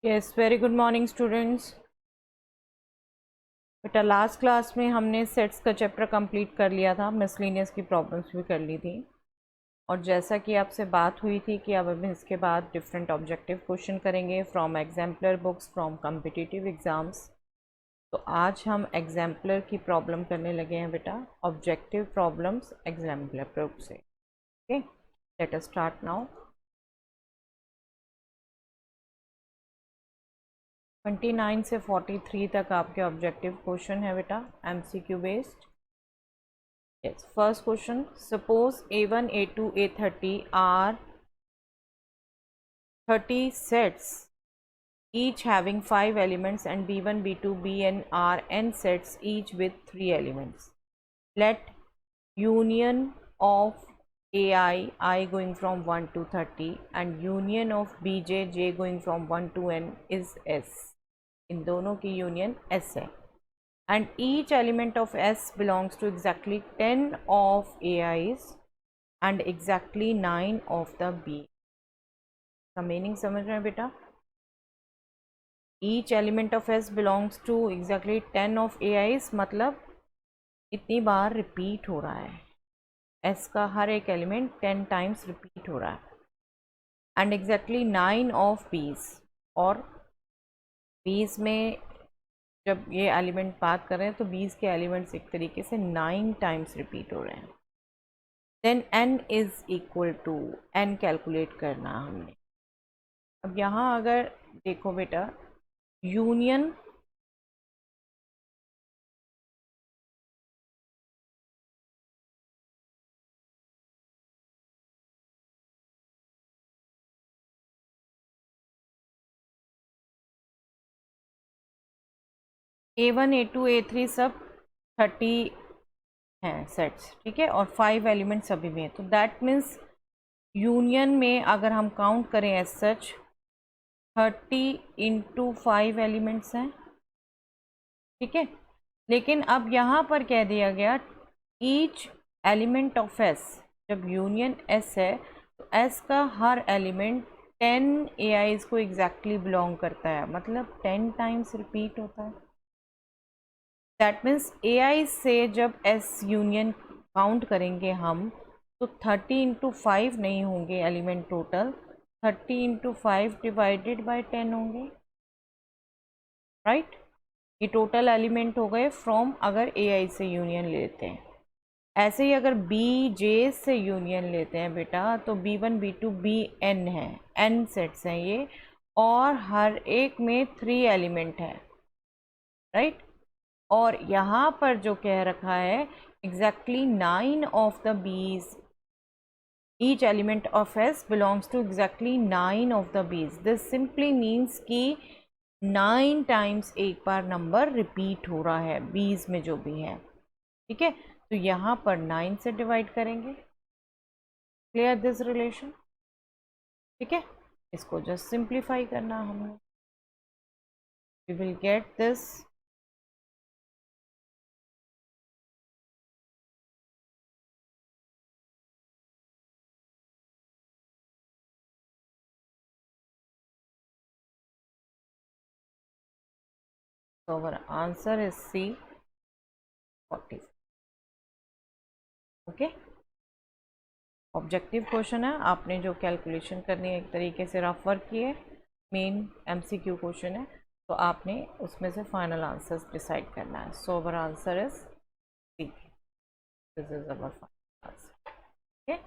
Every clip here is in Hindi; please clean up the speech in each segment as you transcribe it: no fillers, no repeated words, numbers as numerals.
Yes, very good morning students. बेटा लास्ट क्लास में हमने सेट्स का चैप्टर कंप्लीट कर लिया था, मिसलिनियस की प्रॉब्लम्स भी कर ली थी। और जैसा कि आपसे बात हुई थी कि अब हम इसके बाद डिफरेंट ऑब्जेक्टिव क्वेश्चन करेंगे from exemplar books, from competitive exams. तो आज हम एग्जाम्पलर की प्रॉब्लम करने लगे हैं बेटा, ऑब्जेक्टिव प्रॉब्लम्स एग्जाम्पलर बुक से। Okay, let us start now. 29 से 43 तक आपके ऑब्जेक्टिव क्वेश्चन है बेटा, MCQ based. Yes, first question. Suppose A1, A2, A30 are 30 sets, each having 5 elements, and B1, B2, Bn are n sets, each with 3 elements. Let union of AI, I going from 1 to 30, and union of Bj, J going from 1 to n is S. इन दोनों की यूनियन S है. And each element of S belongs to exactly 10 of AIs and exactly 9 of the B. का मीनिंग समझ रहे हैं बेटा? Each element of S belongs to exactly 10 of AIs, मतलब इतनी बार रिपीट हो रहा है, S का हर एक एलिमेंट 10 टाइम्स रिपीट हो रहा है, एंड एग्जैक्टली 9 ऑफ B's, और B's में जब ये एलिमेंट बात कर रहे हैं तो 20 के एलिमेंट्स एक तरीके से 9 टाइम्स रिपीट हो रहे हैं। Then n is equal to, n calculate करना हमने। अब यहाँ अगर देखो बेटा, यूनियन A1, A2, A3 सब 30 हैं सेट्स, ठीक है, और 5 एलिमेंट्स सभी में है। तो दैट मीन्स यूनियन में अगर हम काउंट करें एज सच 30 इंटू 5 एलिमेंट्स हैं, ठीक है। लेकिन अब यहाँ पर कह दिया गया ईच एलिमेंट ऑफ एस, जब यूनियन एस है तो एस का हर एलिमेंट 10 AIs को एग्जैक्टली बिलोंग करता है, मतलब 10 टाइम्स रिपीट होता है। दैट मीन्स AI से जब S यूनियन काउंट करेंगे हम तो 30 इंटू 5 नहीं होंगे element total, 30 into 5 divided by 10 होंगे, राइट। ये टोटल एलिमेंट हो गए फ्रॉम अगर AI से यूनियन लेते हैं। ऐसे ही अगर BJ से यूनियन लेते हैं बेटा तो B1, B2, Bn है, n सेट्स हैं ये, और हर एक में 3 एलिमेंट है, राइट। और यहाँ पर जो कह रखा है exactly 9 of the Bs, each element of S belongs to exactly 9 of the Bs. This simply means कि 9 टाइम्स एक बार नंबर रिपीट हो रहा है बीज में जो भी है, ठीक है। तो यहाँ पर 9 से डिवाइड करेंगे, क्लियर दिस रिलेशन, ठीक है। इसको जस्ट सिंप्लीफाई करना हमने, we will get this So our answer is C, 40. Okay, objective question है, आपने जो कैलकुलेशन करनी है एक तरीके से रफ वर्क की है, मेन MCQ क्वेश्चन है, तो आपने उसमें से फाइनल आंसर्स डिसाइड करना है। So our answer is C, this is our final answer, okay.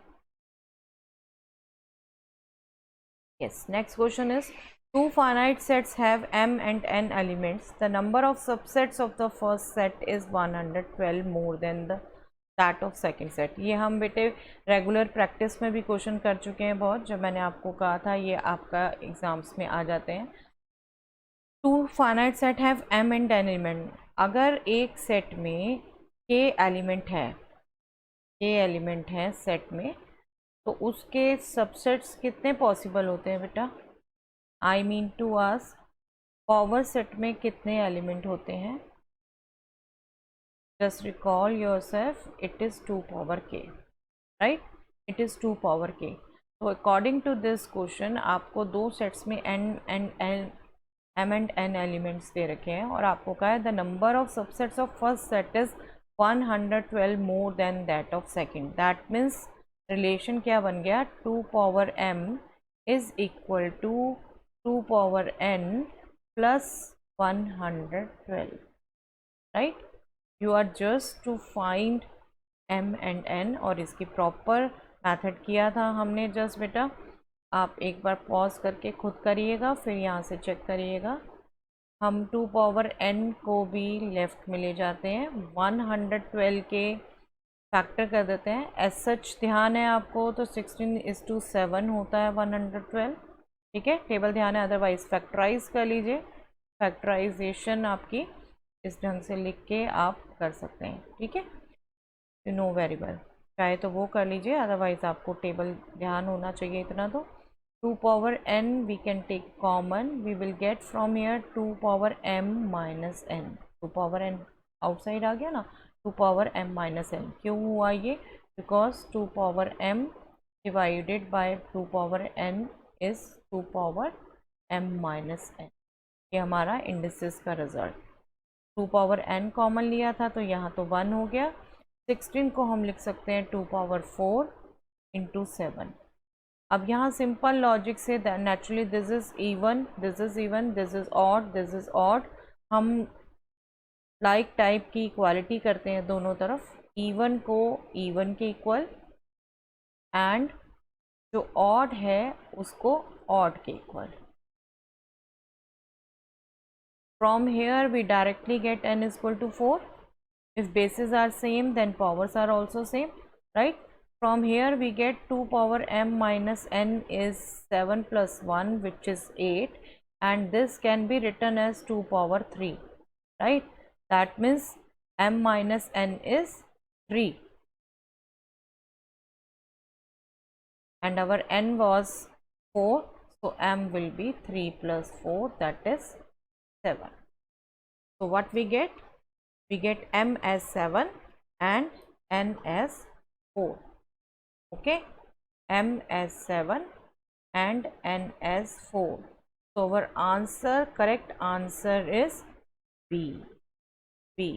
Yes, next question is, two finite sets have m and n elements. The number of subsets of the first set is 112 more than the that of second set. ये हम बेटे रेगुलर प्रैक्टिस में भी क्वेश्चन कर चुके हैं बहुत, जब मैंने आपको कहा था ये आपका एग्जाम्स में आ जाते हैं। Two finite set have m and n element, अगर एक सेट में k एलिमेंट है सेट में, तो उसके सबसेट्स कितने पॉसिबल होते हैं बेटा? I mean to ask, power set में कितने एलिमेंट होते हैं? Just recall yourself, it is 2 power k, right, it is 2 power k। तो अकॉर्डिंग टू दिस क्वेश्चन आपको दो सेट्स में n m and n elements दे रखे हैं और आपको कहा है the number of subsets of first set is 112 more than that of second. That means relation क्या बन गया, 2 power m is equal to 2 power n plus 112, right. You are just to find m and n और इसकी प्रॉपर मेथड किया था हमने जस्ट बेटा। आप एक बार पॉज करके खुद करिएगा, फिर यहाँ से चेक करिएगा। हम 2 पावर n को भी लेफ्ट में ले जाते हैं, 112 के फैक्टर कर देते हैं। एज सच ध्यान है आपको तो 16:7 होता है 112, ठीक है, टेबल ध्यान है, अदरवाइज फैक्टराइज कर लीजिए। फैक्टराइजेशन आपकी इस ढंग से लिख के आप कर सकते हैं, ठीक है, यू नो वेरी वेल। चाहे तो वो कर लीजिए, अदरवाइज आपको टेबल ध्यान होना चाहिए इतना। तो 2 power n we can take common, we will get from here 2 power m minus n। 2 power n outside आ गया ना, 2 पावर m माइनस n। क्यों हुआ ये, because 2 power m divided by 2 power n is 2 power m minus n। ये हमारा इंडिसेस का रिजल्ट। 2 पावर n कॉमन लिया था तो यहाँ तो 1 हो गया। 16 को हम लिख सकते हैं 2 पावर 4 इंटू 7। अब यहाँ सिंपल लॉजिक से naturally this is even, this is even, this is odd, this is odd. हम लाइक टाइप की इक्वालिटी करते हैं दोनों तरफ, इवन को इवन के इक्वल एंड जो ऑड है उसको ऑड के equal. From here we directly get n is equal to 4. If bases are same then powers are also same, right? From here we get 2 power m minus n is 7 plus 1 which is 8, and this can be written as 2 power 3, right? That means m minus n is 3 and our n was 4, so m will be 3 plus 4, that is 7. So what we get? We get m as 7 and n as 4. Okay, m as 7 and n as 4. So our answer, correct answer is B. B.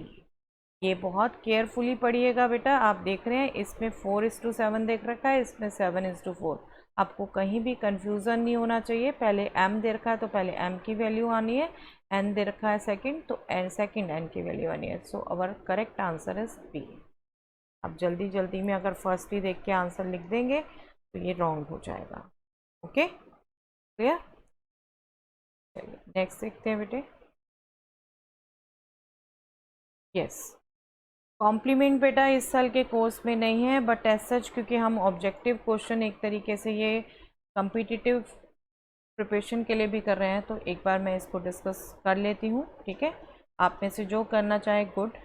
ये बहुत केयरफुली पढ़िएगा बेटा। आप देख रहे हैं इसमें 4:7 देख रखा है, इसमें 7:4। आपको कहीं भी कंफ्यूजन नहीं होना चाहिए। पहले m दे रखा है तो पहले m की वैल्यू आनी है, n दे रखा है सेकंड तो सेकंड n की वैल्यू आनी है। So our correct answer is B. अब जल्दी जल्दी में अगर फर्स्ट ही देख के आंसर लिख देंगे तो ये रॉन्ग हो जाएगा। Okay, clear? चलिए नेक्स्ट देखते हैं बेटे। यस, कॉम्प्लीमेंट बेटा इस साल के कोर्स में नहीं है, बट एज सच क्योंकि हम ऑब्जेक्टिव क्वेश्चन एक तरीके से ये कम्पिटिटिव प्रिपरेशन के लिए भी कर रहे हैं तो एक बार मैं इसको डिस्कस कर लेती हूँ, ठीक है। आप में से जो करना चाहे गुड,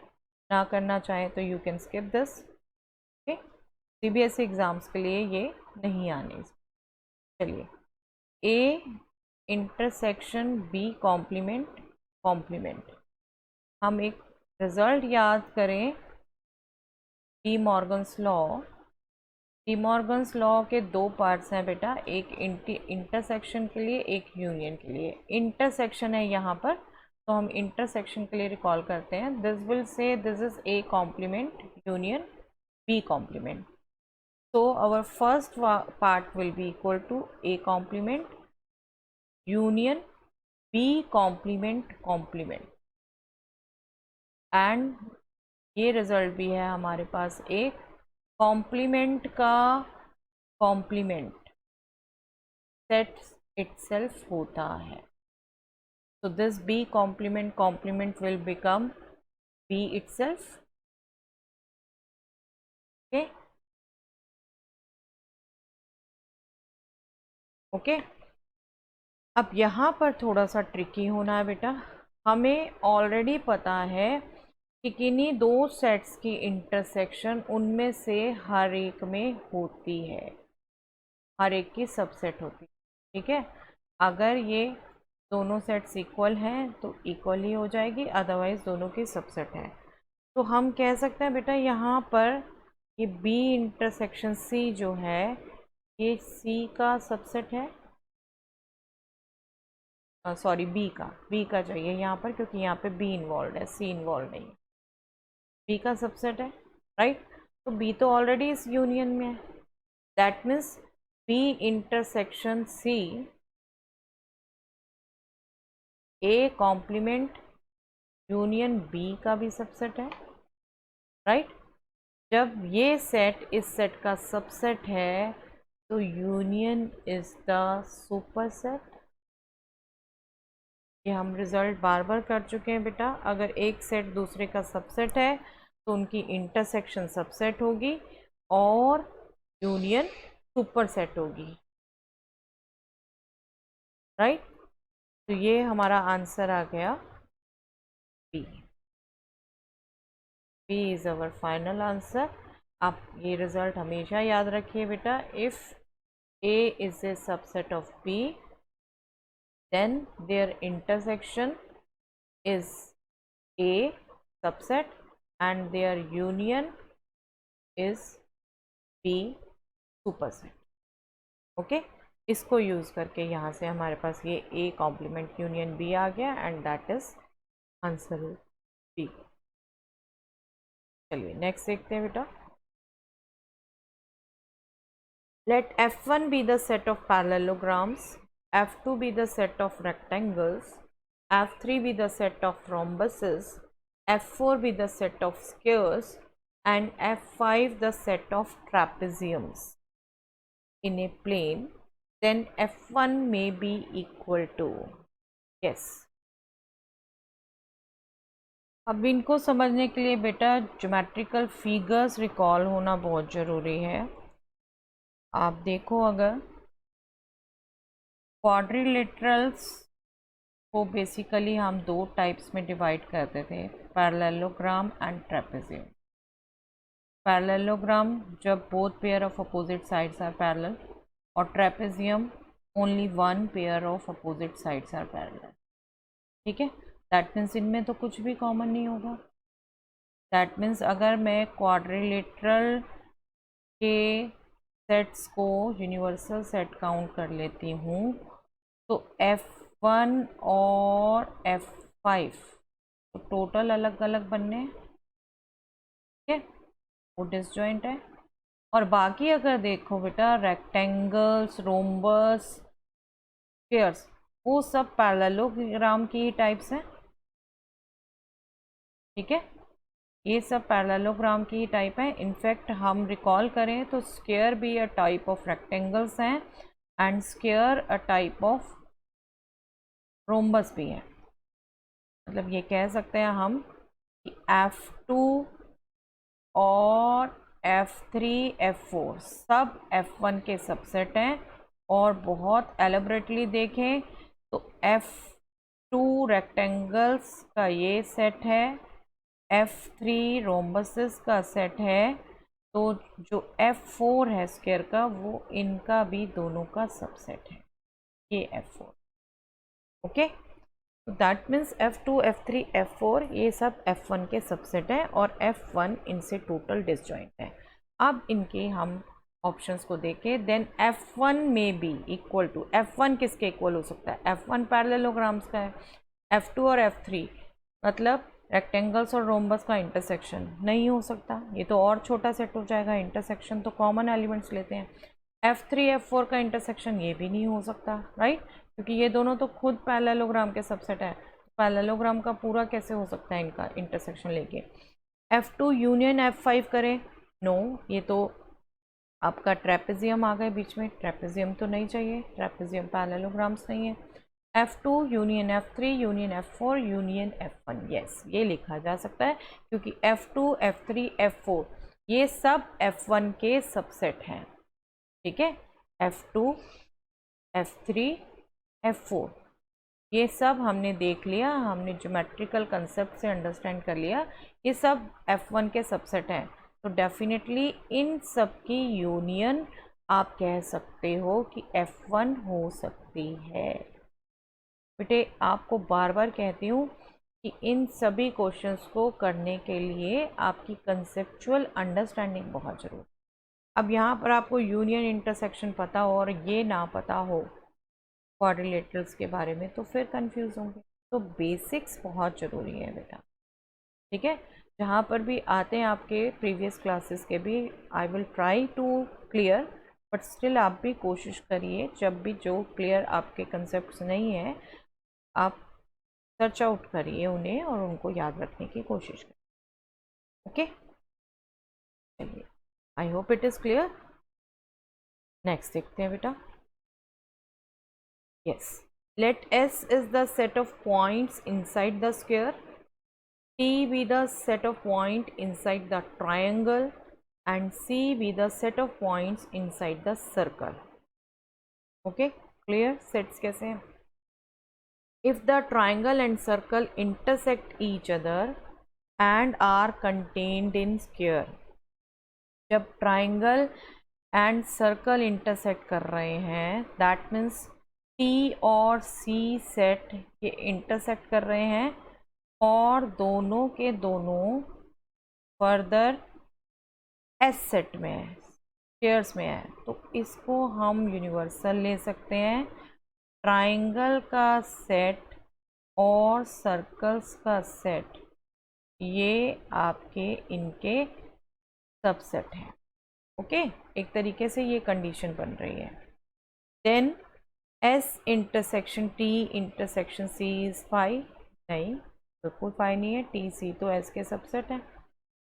ना करना चाहे तो you can skip this, okay. CBSE exams के लिए ये नहीं आने। चलिए, A intersection B complement, complement. हम एक रिजल्ट याद करें, De Morgan's law. De Morgan's law के दो पार्ट्स हैं बेटा, एक इंटरसेक्शन के लिए, एक यूनियन के लिए। इंटरसेक्शन है यहाँ पर तो हम इंटरसेक्शन के लिए रिकॉल करते हैं। This will say this is A complement union B complement. so our first part will be equal to a complement union b complement complement, and ये रिजल्ट भी है हमारे पास एक कॉम्प्लीमेंट का कॉम्प्लीमेंट सेट इटसेल्फ होता है। so this b complement complement will become b itself, okay, okay. अब यहाँ पर थोड़ा सा ट्रिकी होना है बेटा। हमें ऑलरेडी पता है कि किन्हीं दो सेट्स की इंटरसेक्शन उनमें से हर एक में होती है, हर एक की सबसेट होती है, ठीक है। अगर ये दोनों सेट्स इक्वल हैं तो इक्वल ही हो जाएगी, अदरवाइज दोनों की सबसेट है। तो हम कह सकते हैं बेटा यहाँ पर ये बी इंटरसेक्शन सी जो है ये सी का सबसेट है, सॉरी बी का चाहिए यहाँ पर, क्योंकि यहाँ पे बी इन्वॉल्व है, सी इन्वॉल्व नहीं है। बी का सबसेट है, राइट। तो बी तो ऑलरेडी इस यूनियन में है, that means B intersection C A complement union B का भी सबसेट है, राइट। जब ये सेट इस सेट का सबसेट है तो union is the super set. ये हम रिजल्ट बार बार कर चुके हैं बेटा। अगर एक सेट दूसरे का सबसेट है तो उनकी इंटरसेक्शन सबसेट होगी और यूनियन सुपर सेट होगी, राइट। तो ये हमारा आंसर आ गया B. B is our final answer. आप ये रिजल्ट हमेशा याद रखिए बेटा। If A is a subset of B then their intersection is A subset and their union is B superset। Okay, इसको यूज़ करके यहाँ से हमारे पास ये A कॉम्प्लीमेंट यूनियन B आ गया and that is answer B। चलिए नेक्स्ट देखते हैं बेटा। Let F1 be the set of parallelograms, F2 be the set of rectangles, F3 be the set of rhombuses, F4 be the set of squares, and F5 the set of trapeziums in a plane, then F1 may be equal to, yes। अब इनको समझने के लिए बेटा ज्योमेट्रिकल फिगर्स रिकॉल होना बहुत ज़रूरी है। आप देखो, अगर क्वाड्रिलेटरल्स को बेसिकली हम दो टाइप्स में डिवाइड करते थे, पैरेललोग्राम एंड ट्रेपेजियम। पैरेललोग्राम जब both pair of opposite sides are parallel, और trapezium only one pair of opposite sides are parallel. ठीक है, दैट मीन्स इनमें तो कुछ भी कॉमन नहीं होगा। दैट मीन्स अगर मैं क्वाड्रिलेटरल के सेट्स को यूनिवर्सल सेट काउंट कर लेती हूँ तो F1 और F5 तो टोटल अलग अलग बनने, ठीक है, वो डिसजॉइंट है। और बाकी अगर देखो बेटा रेक्टेंगल्स, रोम्बस, स्फीयर्स, वो सब पैरेललोग्राम की ही टाइप्स हैं। ठीक है, ये सब पैरेललोग्राम की ही टाइप है। इनफैक्ट हम रिकॉल करें तो स्क्वायर भी अ टाइप ऑफ रेक्टेंगल्स हैं and square a type of rhombus भी है। मतलब ये कह सकते हैं हम कि F2 और F3, F4 सब F1 के सबसेट हैं। और बहुत एलेबरेटली देखें तो F2 रेक्टेंगल्स का ये सेट है, F3 रोम्बसेस का सेट है, तो जो F4 है स्क्वायर का वो इनका भी दोनों का सबसेट है, ये F4। ओके, तो that means F2, F3, F4 ये सब F1 के सबसेट हैं और F1 इनसे टोटल डिसजॉइंट है। अब इनके हम ऑप्शंस को देखें, देन F1 में बी इक्वल टू, F1 किसके इक्वल हो सकता है? F1 पैरेललोग्राम्स का है। F2 और F3 मतलब रेक्टेंगल्स और रोम्बस का इंटरसेक्शन नहीं हो सकता, ये तो और छोटा सेट हो जाएगा। इंटरसेक्शन तो कॉमन एलिमेंट्स लेते हैं। F3, F4 का इंटरसेक्शन ये भी नहीं हो सकता, राइट, क्योंकि ये दोनों तो खुद पैरेललोग्राम के सबसेट है। पैरेललोग्राम का पूरा कैसे हो सकता है इनका इंटरसेक्शन लेके? F2 यूनियन F5 करें, नो, ये तो आपका ट्रेपेजियम आ गए बीच में। ट्रेपेजियम तो नहीं चाहिए, ट्रेपेजियम पैरेललोग्राम्स नहीं है। F2 union F3 union F4 union F1, yes, ये लिखा जा सकता है क्योंकि F2, F3, F4 ये सब F1 के सबसेट हैं। ठीक है, F2, F3, F4 ये सब हमने देख लिया, हमने ज्योमेट्रिकल कंसेप्ट से अंडरस्टैंड कर लिया, ये सब F1 के सबसेट हैं। तो डेफिनेटली इन सब की यूनियन आप कह सकते हो कि F1 हो सकती है। बेटे आपको बार बार कहती हूँ कि इन सभी क्वेश्चंस को करने के लिए आपकी कंसेप्चुअल अंडरस्टैंडिंग बहुत ज़रूरी है। अब यहाँ पर आपको यूनियन इंटरसेक्शन पता हो और ये ना पता हो क्वाड्रिलेटरल्स के बारे में, तो फिर कंफ्यूज होंगे। तो बेसिक्स बहुत ज़रूरी है बेटा, ठीक है। जहाँ पर भी आते हैं आपके प्रीवियस क्लासेस के भी, I will try to clear, but still आप भी कोशिश करिए, जब भी जो क्लियर आपके कंसेप्ट्स नहीं है आप सर्च आउट करिए उन्हें और उनको याद रखने की कोशिश करिए। ओके, चलिए, I hope it is clear. Next देखते हैं बेटा। Yes, let S is the set of points inside the square, T be the set of points inside the triangle, and C be the set of points inside the circle. Okay, clear? Sets कैसे हैं? If the triangle and circle intersect each other and are contained in square, जब triangle and circle intersect कर रहे हैं, that means T और C set ये intersect कर रहे हैं और दोनों के दोनों फर्दर एस सेट में है, स्क्वायर्स में है, तो इसको हम यूनिवर्सल ले सकते हैं। ट्राइंगल का सेट और सर्कल्स का सेट ये आपके इनके सबसेट हैं। ओके, एक तरीके से ये कंडीशन बन रही है। Then S intersection T intersection C is phi, नहीं, बिल्कुल फाई नहीं है, टी सी तो एस के सबसेट हैं,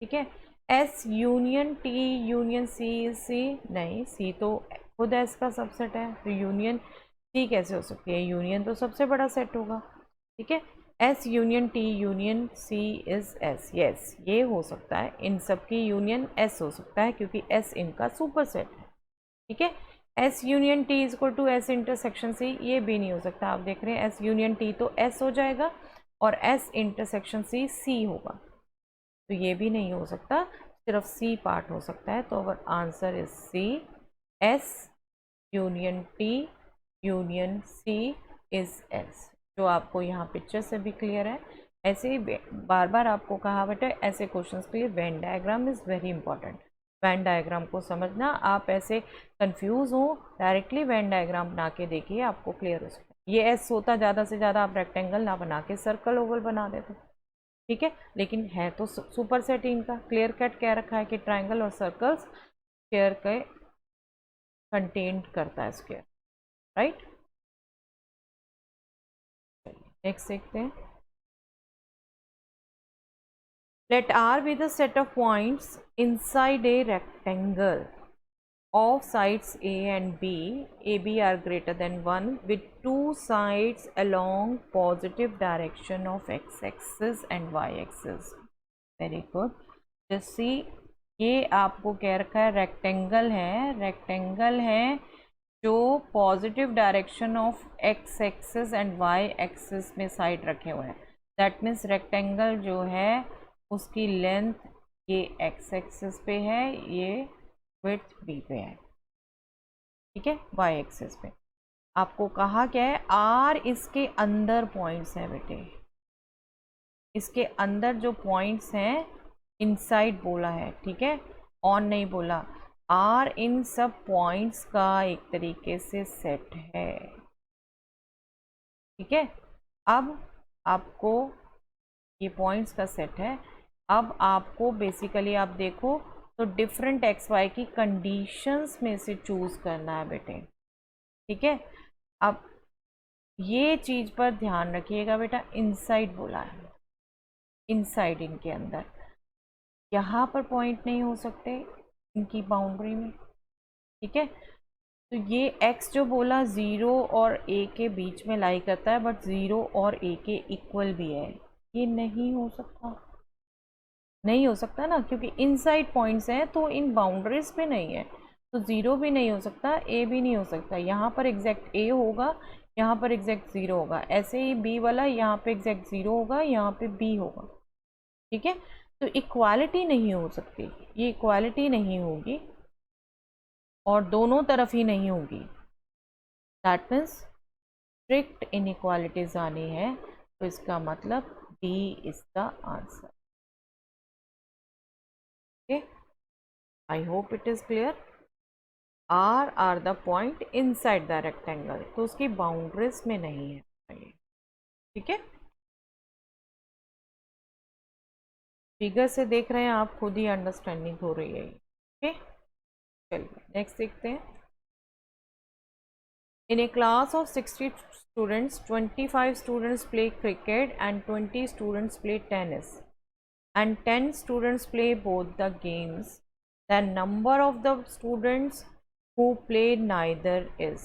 ठीक है। S union T union C is C, नहीं, सी तो खुद एस का सबसेट है, तो यूनियन सी कैसे हो सकती है, यूनियन तो सबसे बड़ा सेट होगा, ठीक है। S union T union C is S, yes ये हो सकता है, इन सब की यूनियन एस हो सकता है क्योंकि एस इनका सुपर सेट है, ठीक है। S union T is equal to S intersection C, ये भी नहीं हो सकता, आप देख रहे हैं एस यूनियन टी तो एस हो जाएगा और एस इंटरसेक्शन सी सी होगा, तो ये भी नहीं हो सकता, सिर्फ सी पार्ट हो सकता है। तो our answer is C, S union T union C is S, जो आपको यहाँ पिक्चर से भी क्लियर है। ऐसे ही बार बार आपको कहा बेटा, ऐसे क्वेश्चंस के लिए Venn diagram is very important. Venn diagram को समझना, आप ऐसे कंफ्यूज हो डायरेक्टली वेन डायग्राम बना के देखिए, आपको क्लियर हो सकता है। ये एस होता ज़्यादा से ज़्यादा आप रेक्टेंगल ना बना के सर्कल ओवल बना देते, ठीक है, लेकिन है तो सुपर सेट इनका क्लियर कट कह रखा है कि ट्राइंगल और सर्कल्स स्क्वायर के कंटेंट करता है स्क्वायर, राइट। नेक्स्ट देखते हैं। Let R be the set of points inside a rectangle of sides A and B, AB are greater than 1 with two sides along positive direction of x-axis and y-axis. Very good. Just see, ये आपको कह रखा है रेक्टेंगल है, रेक्टेंगल है जो positive direction of x axis and y axis में साइड रखे हुए हैं। दैट मीन्स रेक्टेंगल जो है उसकी लेंथ ये एक्स एक्सिस पे है, ये विड्थ बी पे है, ठीक है, वाई एक्सिस पे। आपको कहा क्या है, आर इसके अंदर पॉइंट्स हैं बेटे, इसके अंदर जो पॉइंट्स हैं इनसाइड बोला है, ठीक है, ऑन नहीं बोला। आर इन सब पॉइंट्स का एक तरीके से सेट है, ठीक है। अब आपको ये पॉइंट्स का सेट है, अब आपको बेसिकली आप देखो तो डिफरेंट एक्स वाई की कंडीशंस में से चूज़ करना है बेटे, ठीक है। अब ये चीज़ पर ध्यान रखिएगा बेटा, इनसाइड बोला है, इनसाइड इनके अंदर, यहाँ पर पॉइंट नहीं हो सकते इनकी बाउंड्री में, ठीक है। तो ये x जो बोला 0 और a के बीच में लाई करता है, बट 0 और a के इक्वल भी है, ये नहीं हो सकता, नहीं हो सकता ना, क्योंकि इनसाइड पॉइंट्स हैं तो इन बाउंड्रीज पे नहीं है, तो 0 भी नहीं हो सकता, a भी नहीं हो सकता, यहाँ पर एग्जैक्ट a होगा, यहाँ पर एग्जैक्ट 0 होगा, ऐसे ही b वाला यहाँ पे एग्जैक्ट 0 होगा, यहाँ पे b होगा, ठीक है। तो इक्वालिटी नहीं हो सकती, ये इक्वालिटी नहीं होगी और दोनों तरफ ही नहीं होगी, दैट मीन्स स्ट्रिक्ट इनइक्वालिटीज आनी है, तो इसका मतलब D is the answer. Okay, I hope it is clear. Are the point inside the rectangle, तो उसकी बाउंड्रीज में नहीं है, ठीक है। फिगर से देख रहे हैं आप, खुद ही अंडरस्टैंडिंग हो रही है, ओके। चलिए नेक्स्ट देखते हैं। In a class of 60 students, 25 students play cricket and 20 students play tennis, and 10 students play both the games. The number of the students who play neither is.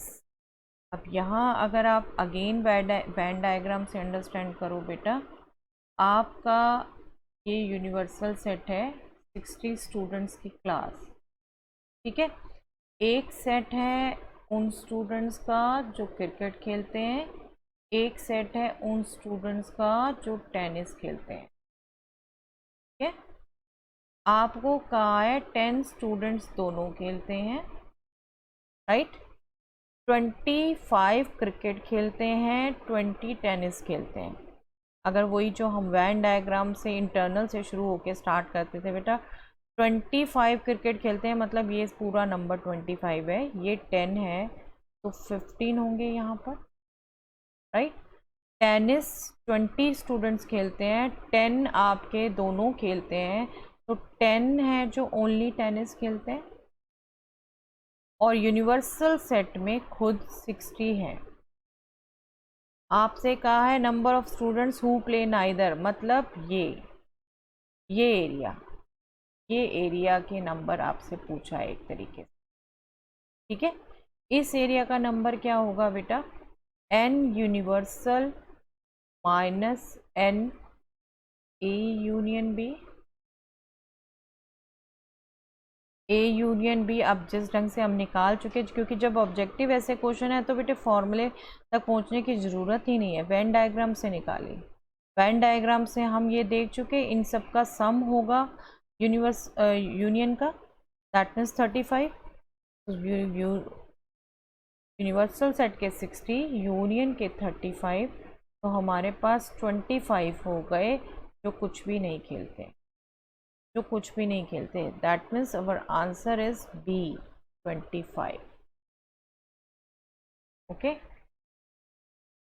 अब यहाँ अगर आप अगेन वेन डायग्राम से अंडरस्टैंड करो बेटा, आपका ये यूनिवर्सल सेट है 60 स्टूडेंट्स की क्लास, ठीक है। एक सेट है उन स्टूडेंट्स का जो क्रिकेट खेलते हैं, एक सेट है उन स्टूडेंट्स का जो टेनिस खेलते हैं, ठीक है। आपको कहा है 10 स्टूडेंट्स दोनों खेलते हैं, राइट। 25 क्रिकेट खेलते हैं, 20 टेनिस खेलते हैं। अगर वही जो हम वेन डायग्राम से इंटरनल से शुरू होके स्टार्ट करते थे बेटा, 25 क्रिकेट खेलते हैं मतलब ये पूरा नंबर 25 है, ये 10 है तो 15 होंगे यहाँ पर, राइट। टेनिस 20 स्टूडेंट्स खेलते हैं, 10 आपके दोनों खेलते हैं, तो 10 है जो ओनली टेनिस खेलते हैं, और यूनिवर्सल सेट में खुद 60 है। आपसे कहा है number of students who play neither, मतलब ये एरिया के नंबर आपसे पूछा है एक तरीके से, ठीक है। इस एरिया का नंबर क्या होगा बेटा, n universal minus n A union B. A union B अब जिस ढंग से हम निकाल चुके, क्योंकि जब ऑब्जेक्टिव ऐसे क्वेश्चन है तो बेटे फॉर्मूले तक पहुंचने की ज़रूरत ही नहीं है, वेन डायग्राम से निकाली। वेन डायग्राम से हम ये देख चुके, इन सब का सम होगा यूनियन का, दैट मीन्स 35। यूनिवर्सल सेट के 60, यूनियन के 35, तो हमारे पास 25 हो गए जो कुछ भी नहीं खेलते, that means our answer is B 25, okay.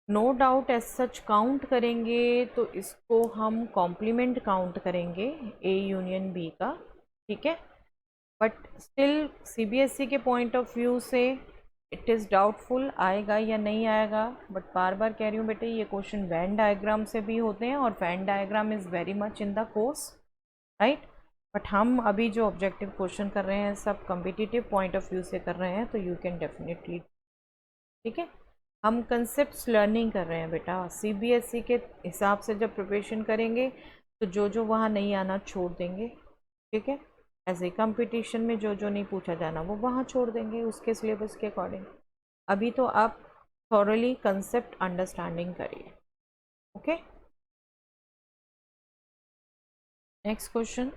No doubt as such count करेंगे तो इसको हम कॉम्प्लीमेंट काउंट करेंगे ए यूनियन बी का, ठीक है। बट स्टिल सीबीएसई के पॉइंट ऑफ व्यू से इट इज़ डाउटफुल आएगा या नहीं आएगा, बट बार बार कह रही हूँ बेटे ये क्वेश्चन वेन डायग्राम से भी होते हैं, और Venn diagram is very much in the course, right. But हम अभी जो ऑब्जेक्टिव क्वेश्चन कर रहे हैं सब कम्पिटिटिव पॉइंट ऑफ व्यू से कर रहे हैं, तो यू कैन डेफिनेटली, ठीक है। हम कंसेप्ट्स लर्निंग कर रहे हैं बेटा, सीबीएसई के हिसाब से जब प्रिपरेशन करेंगे तो जो वहाँ नहीं आना छोड़ देंगे, ठीक है। ऐसे कंपटीशन में जो नहीं पूछा जाना वो वहाँ छोड़ देंगे उसके सिलेबस के अकॉर्डिंग। अभी तो आप थॉरली कंसेप्ट अंडरस्टैंडिंग करिए, okay. Next question,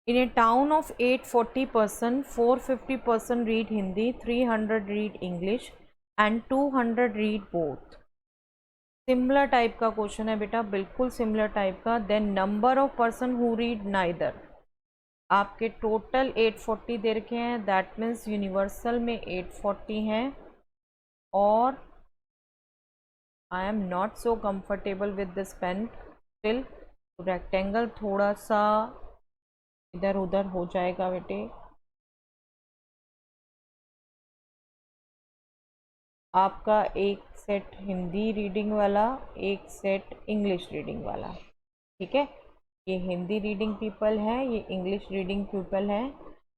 in A town of 840 person, 450 person read Hindi, 300 read English and 200 read both। Similar type का क्वेश्चन है बेटा, बिल्कुल सिमिलर टाइप का। Then number of person who read neither, आपके टोटल 840 दे रखे हैं, दैट मीन्स यूनिवर्सल में 840 हैं, और I am not so comfortable with this pen still, rectangle थोड़ा सा इधर उधर हो जाएगा बेटे। आपका एक सेट हिंदी रीडिंग वाला, एक सेट इंग्लिश रीडिंग वाला, ठीक है। ये हिंदी रीडिंग पीपल है, ये इंग्लिश रीडिंग पीपल है।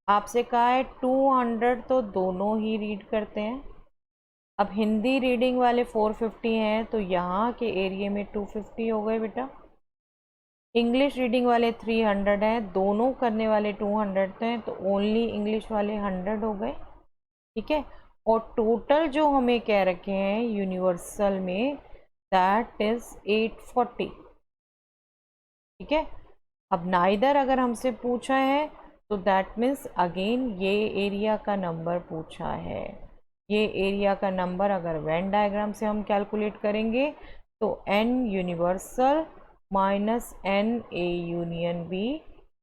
आपसे कहा है 200 तो दोनों ही रीड करते हैं। अब हिंदी रीडिंग वाले 450 हैं तो यहाँ के एरिया में 250 हो गए बेटा। इंग्लिश रीडिंग वाले 300 हैं, दोनों करने वाले 200 हैं, तो ओनली इंग्लिश वाले 100 हो गए, ठीक है। और टोटल जो हमें कह रखे हैं यूनिवर्सल में, दैट इज 840, ठीक है। अब नाइदर अगर हमसे पूछा है तो दैट मीन्स अगेन ये एरिया का नंबर पूछा है। ये एरिया का नंबर अगर वेन डायग्राम से हम कैलकुलेट करेंगे तो n universal minus n A union B,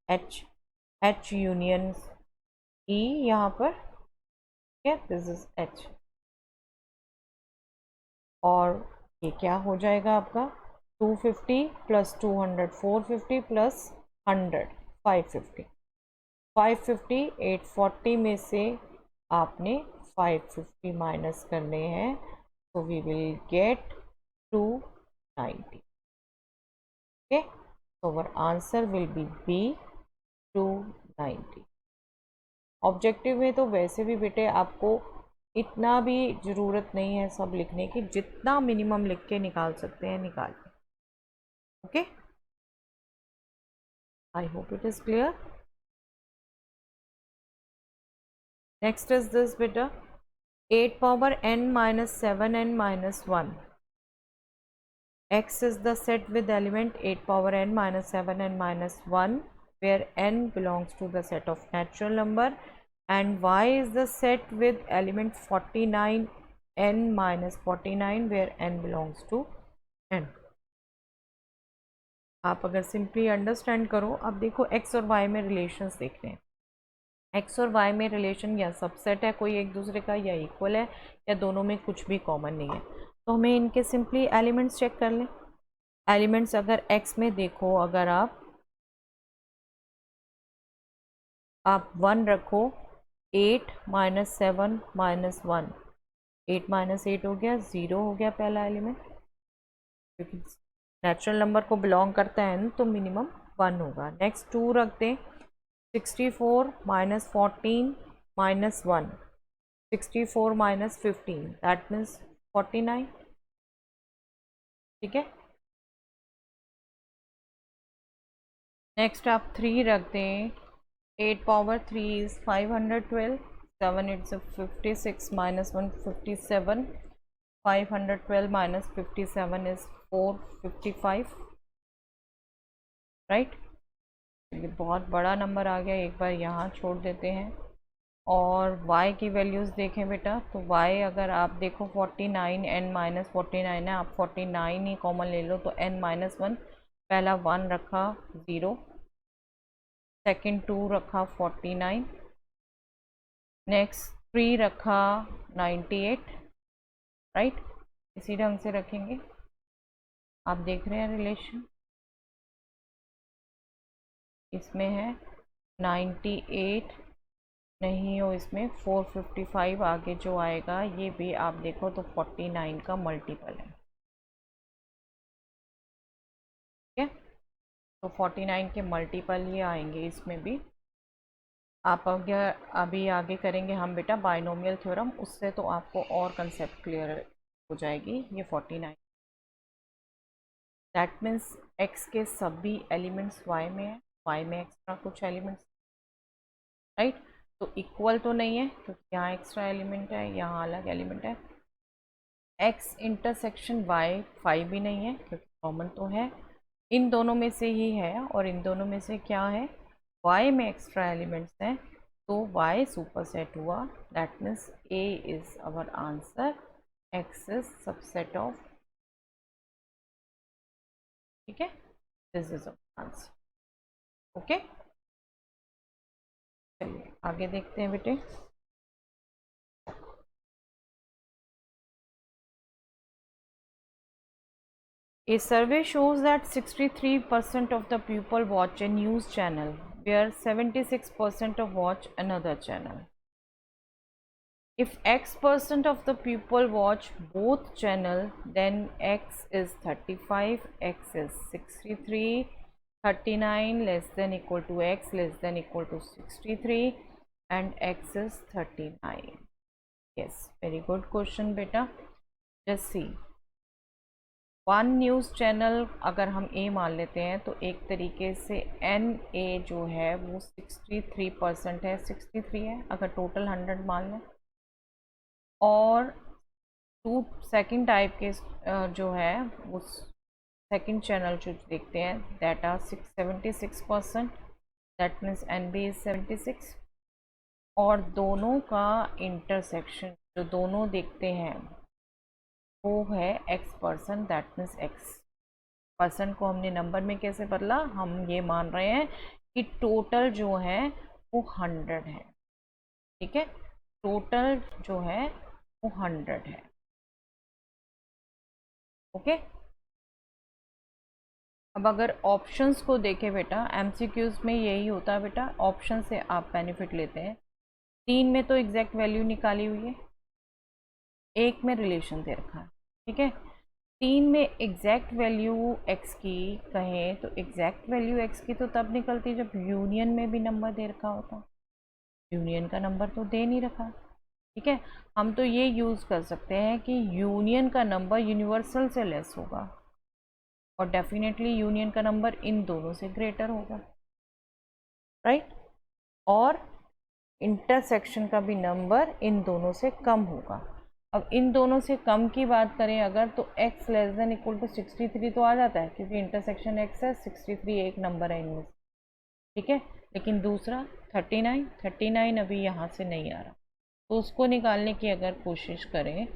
h union E यहाँ पर, है, दिस इज H। और ये क्या हो जाएगा आपका 250 प्लस 200 450 प्लस 100 550 550 840 में से आपने 550 माइनस करने हैं, तो we will get 290। Okay, so our answer will be B 290। Objective में तो वैसे भी बेटे आपको इतना भी ज़रूरत नहीं है सब लिखने की, जितना मिनिमम लिख के निकाल सकते हैं निकाल। Okay, I hope it is clear. Next is this बेटा 8 power n minus 7n minus 1। X is the set with element 8 power n minus 7n minus 1 where n belongs to the set of natural number, and y is the set with element 49 n minus 49 where n belongs to n। आप अगर सिंपली अंडरस्टैंड करो, अब देखो x और y में रिलेशंस देखते हैं। x और y में रिलेशन या सबसेट है कोई एक दूसरे का, या इक्वल है, या दोनों में कुछ भी कॉमन नहीं है। तो हमें इनके सिंपली एलिमेंट्स चेक कर लें। एलिमेंट्स अगर x में देखो, अगर आप 1 रखो, 8 माइनस 7 माइनस 1, 8 माइनस 8 हो गया, 0 हो गया पहला एलिमेंट, क्योंकि नेचुरल नंबर को बिलोंग करता है n, तो मिनिमम 1 होगा। नेक्स्ट 2 रख दें, 64 minus 14 minus 1, 64 minus 15 that means 49। ठीक है, नेक्स्ट आप 3 रख दें, 8 power 3 is 512, 7 it's 56 minus 1 57, 512 minus 57 is 455, right. ये बहुत बड़ा नंबर आ गया, एक बार यहाँ छोड़ देते हैं। और y की वैल्यूज़ देखें बेटा, तो y अगर आप देखो 49 n माइनस 49 है, आप 49 ही कॉमन ले लो, तो n माइनस 1, पहला 1 रखा 0, सेकंड 2 रखा 49, नेक्स्ट 3 रखा 98, राइट। इसी ढंग से रखेंगे। आप देख रहे हैं रिलेशन, इसमें है 98 नहीं हो, इसमें 455 आगे जो आएगा ये भी आप देखो तो 49 का मल्टीपल है। ठीक है, तो 49 के मल्टीपल ये आएंगे इसमें भी। आप अभी आगे करेंगे हम बेटा बाइनोमियल थ्योरम, उससे तो आपको और कंसेप्ट क्लियर हो जाएगी। ये 49 दैट मीन्स x के सभी एलिमेंट्स y में है, y में एक्स्ट्रा कुछ एलिमेंट्स, राइट। तो इक्वल तो नहीं है क्योंकि यहाँ एक्स्ट्रा एलिमेंट है, यहाँ अलग एलिमेंट है। x इंटरसेक्शन y 5 भी नहीं है क्योंकि कॉमन तो है, इन दोनों में से ही है, और इन दोनों में से क्या है, y में एक्स्ट्रा एलिमेंट्स हैं, तो y सुपरसेट हुआ, that means a is our answer, x is subset of. ठीक है, this is our answer. Okay, चलिए आगे देखते हैं बेटे। A survey shows that 63% of the people watch a news channel, where 76% of watch another channel. If X% of the people watch both channel, then X is 35, X is 63, 39 less than equal to X less than equal to 63, and X is 39. Yes, very good question beta. Just see. One news channel अगर हम ए मान लेते हैं तो एक तरीके से एन ए जो है वो 63% है, 63 है अगर टोटल 100 मान लें। और टू सेकंड टाइप के जो है वो सेकंड चैनल जो देखते हैं that are 76%, that means n B is 76। और दोनों का इंटरसेक्शन जो दोनों देखते हैं वो है x%, that means x percent को हमने नंबर में कैसे बदला, हम ये मान रहे हैं कि टोटल जो है वो 100 है। ठीक है, टोटल जो है वो 100 है। ओके, अब अगर ऑप्शंस को देखें बेटा, एमसीक्यूज में यही होता है बेटा, ऑप्शन से आप बेनिफिट लेते हैं। 3 में तो एग्जैक्ट वैल्यू निकाली हुई है, 1 में रिलेशन दे रखा है, ठीक है। 3 में एग्जैक्ट वैल्यू x की कहें तो एग्जैक्ट वैल्यू x की तो तब निकलती जब यूनियन में भी नंबर दे रखा होता। यूनियन का नंबर तो दे नहीं रखा, ठीक है। हम तो ये यूज़ कर सकते हैं कि यूनियन का नंबर यूनिवर्सल से लेस होगा और डेफिनेटली यूनियन का नंबर इन दोनों से ग्रेटर होगा, राइट। और इंटरसेक्शन का भी नंबर इन दोनों से कम होगा। अब इन दोनों से कम की बात करें अगर, तो x less than equal to 63 तो आ जाता है, क्योंकि इंटरसेक्शन x है, 63 एक नंबर है इनमें, ठीक है। लेकिन दूसरा 39 अभी यहाँ से नहीं आ रहा, तो उसको निकालने की अगर कोशिश करें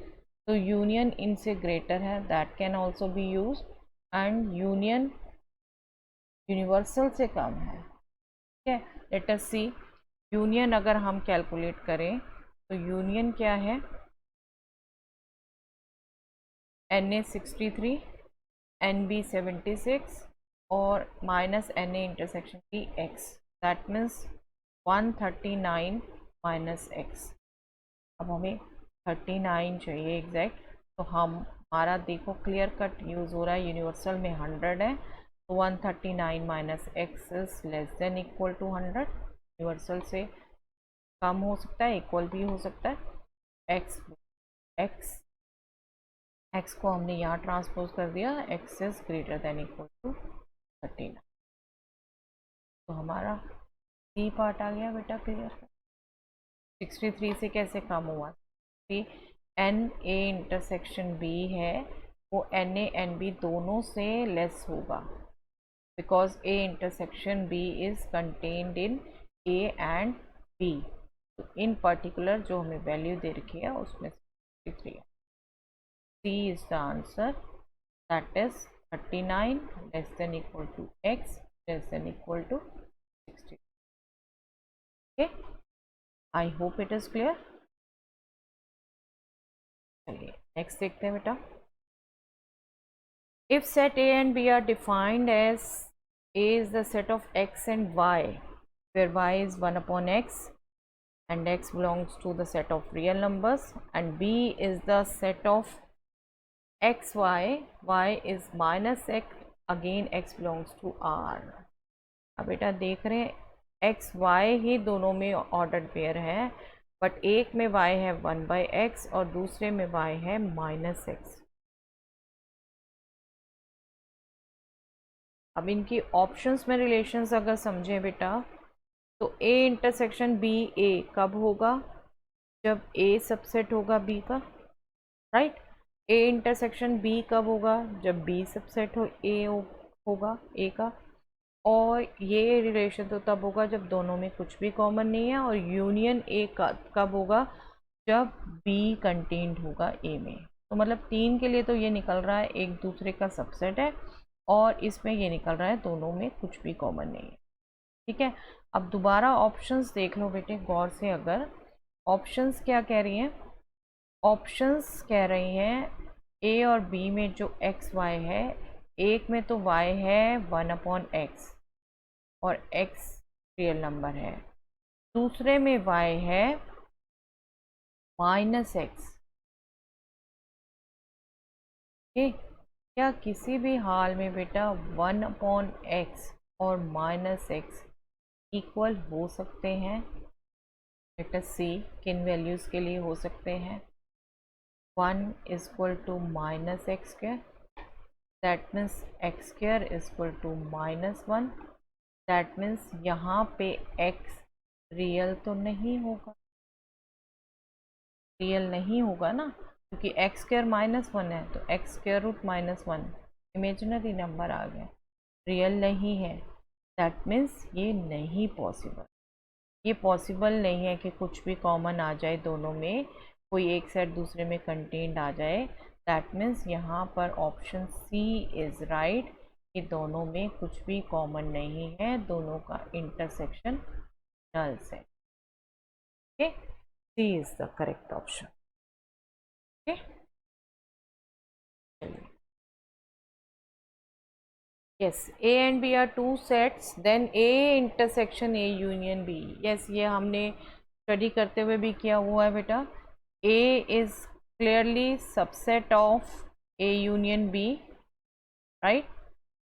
तो यूनियन इनसे ग्रेटर है, that can also be use, and union universal से कम है, ठीक है। लेट अस सी यूनियन अगर हम कैलकुलेट करें तो यूनियन क्या है, NA 63, NB 76 और माइनस NA इंटरसेक्शन की x, that means 139 minus x। अब हमें 39 चाहिए एग्जैक्ट, तो हमारा देखो क्लियर कट यूज़ हो रहा है, यूनिवर्सल में 100 है, तो 139 minus x is less than equal to 100। Universal से कम हो सकता है, इक्वल भी हो सकता है। एक्स को हमने यहाँ ट्रांसपोज कर दिया, x is greater than equal to 39, तो हमारा सी पार्ट आ गया बेटा क्लियर। 63 से कैसे कम हुआ, एन ए इंटरसेक्शन बी है वो एन ए एन बी दोनों से लेस होगा, because A intersection B is contained in A and B. तो इन पर्टिकुलर जो हमें वैल्यू दे रखी है उसमें 63 है। C is the answer, that is 39 less than equal to x less than equal to 60. Okay, I hope it is clear. चलिए नेक्स्ट देखते हैं बेटा। If set A and B are defined as A is the set of x and y, where y is 1 upon x and x belongs to the set of real numbers, and B is the set of x y is minus x, again x belongs to R। अब बेटा देख रहे हैं एक्स वाई ही दोनों में ऑर्डर्ड पेयर है, बट एक में y है 1/x और दूसरे में y है -x। अब इनकी ऑप्शंस में रिलेशंस अगर समझें बेटा, तो A इंटरसेक्शन B A कब होगा, जब A सबसेट होगा B का, राइट। A इंटरसेक्शन B कब होगा, जब B सबसेट हो A होगा A का। और ये रिलेशन तो तब होगा जब दोनों में कुछ भी कॉमन नहीं है, और यूनियन ए कब होगा, जब बी कंटेन्ड होगा ए में। तो मतलब 3 के लिए तो ये निकल रहा है एक दूसरे का सबसेट है, और इसमें ये निकल रहा है दोनों में कुछ भी कॉमन नहीं है, ठीक है। अब दोबारा ऑप्शंस देख लो बेटे गौर से, अगर ऑप्शंस क्या कह रही हैं, ऑप्शंस कह रही हैं ए और बी में जो एक्स वाई है, एक में तो y है 1/x और x रियल नंबर है, दूसरे में y है -x। क्या किसी भी हाल में बेटा 1/x और -x इक्वल हो सकते हैं, लेट अस सी किन वैल्यूज़ के लिए हो सकते हैं। 1 is equal to -x square, that means x square is equal to -1, that means यहाँ पे x रियल तो नहीं होगा, रियल नहीं होगा ना, क्योंकि x स्क्वायर -1 है, तो x square root -1 imaginary number आ गया, रियल नहीं है, दैट मीन्स ये नहीं पॉसिबल। ये पॉसिबल नहीं है कि कुछ भी कॉमन आ जाए दोनों में, कोई एक सेट दूसरे में कंटेन्ड आ जाए, दैट मीन्स यहाँ पर ऑप्शन सी इज़ राइट, कि दोनों में कुछ भी कॉमन नहीं है, दोनों का इंटरसेक्शन नल है। Okay, C is the correct option. Okay, yes, A and B are two sets, then A intersection A union B. yes, ये हमने स्टडी करते हुए भी किया हुआ है बेटा। A is clearly subset of A union B, right?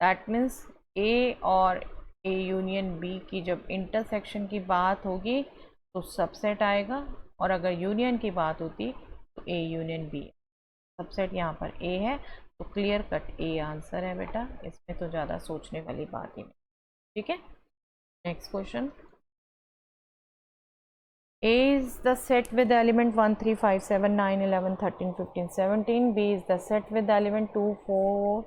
that means A और A union B की जब इंटरसेक्शन की बात होगी तो सबसेट आएगा, और अगर यूनियन की बात होती तो A union B। सबसेट यहाँ पर A है तो क्लियर कट A आंसर है बेटा, इसमें तो ज़्यादा सोचने वाली बात ही नहीं। ठीक है, next question. A is the set with element 1 3 5 7 9 11 13 15 17। B is the set with element 2 4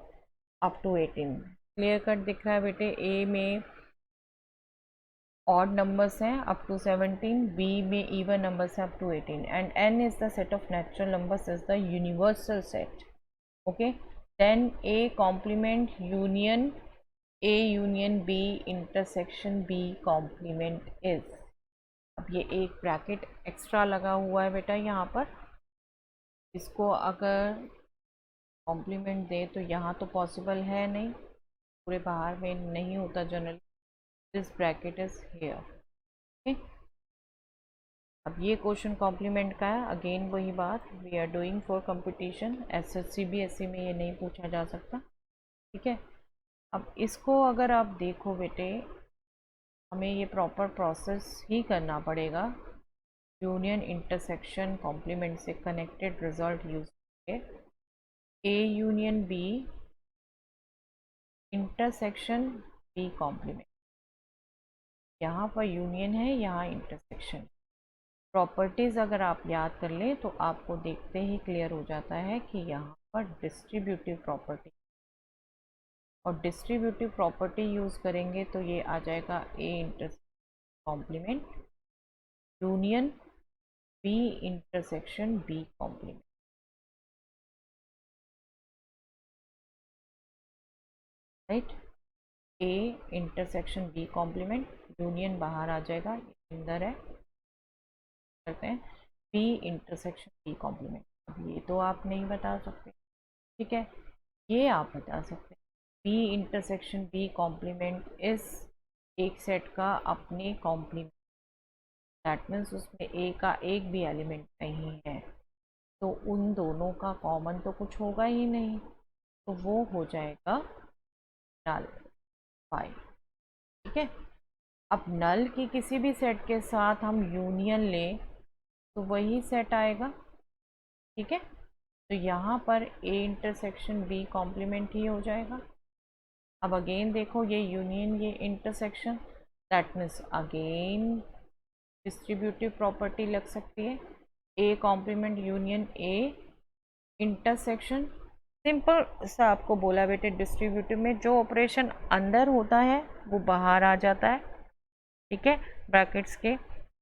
up to 18। Clear cut दिख रहा है बेटे। A में ऑड नंबर्स हैं अप टू 17, B में इवन नंबर्स हैं up to 18, and N is the set of natural numbers, is the universal set. Okay, then A complement union A union B intersection B complement is। अब ये एक ब्रैकेट एक्स्ट्रा लगा हुआ है बेटा यहाँ पर, इसको अगर कॉम्प्लीमेंट दे तो यहाँ तो पॉसिबल है नहीं, पूरे बाहर में नहीं होता generally, this bracket is here. Okay, अब ये क्वेश्चन कॉम्प्लीमेंट का है, अगेन वही बात, we are doing for competition, CBSE में ये नहीं पूछा जा सकता। ठीक है, अब इसको अगर आप देखो बेटे, हमें ये प्रॉपर प्रोसेस ही करना पड़ेगा, यूनियन इंटरसेक्शन कॉम्प्लीमेंट से कनेक्टेड रिजल्ट यूज करके। A union B intersection B complement, यहाँ पर यूनियन है, यहाँ इंटरसेक्शन। प्रॉपर्टीज़ अगर आप याद कर लें तो आपको देखते ही क्लियर हो जाता है कि यहाँ पर डिस्ट्रीब्यूटिव प्रॉपर्टी, और डिस्ट्रीब्यूटिव प्रॉपर्टी यूज़ करेंगे तो ये आ जाएगा A intersection complement union B intersection B complement. Right, A intersection B complement, union बाहर आ जाएगा, अंदर है, करते हैं B इंटरसेक्शन B कॉम्प्लीमेंट। अब ये तो आप नहीं बता सकते, ठीक है, ये आप बता सकते हैं। B इंटरसेक्शन B कॉम्प्लीमेंट इस एक सेट का अपने कॉम्प्लीमेंट, दैट मीन्स उसमें A का एक भी एलिमेंट नहीं है, तो उन दोनों का कॉमन तो कुछ होगा ही नहीं, तो वो हो जाएगा नल 5। ठीक है, अब नल की किसी भी सेट के साथ हम यूनियन लें तो वही सेट आएगा। ठीक है, तो यहाँ पर A इंटरसेक्शन B कॉम्प्लीमेंट ही हो जाएगा। अब अगेन देखो, ये यूनियन ये intersection, that means again distributive property लग सकती है, A complement union A intersection. Simple सा आपको बोला बेटे, डिस्ट्रीब्यूटिव में जो ऑपरेशन अंदर होता है वो बाहर आ जाता है, ठीक है, ब्रैकेट्स के,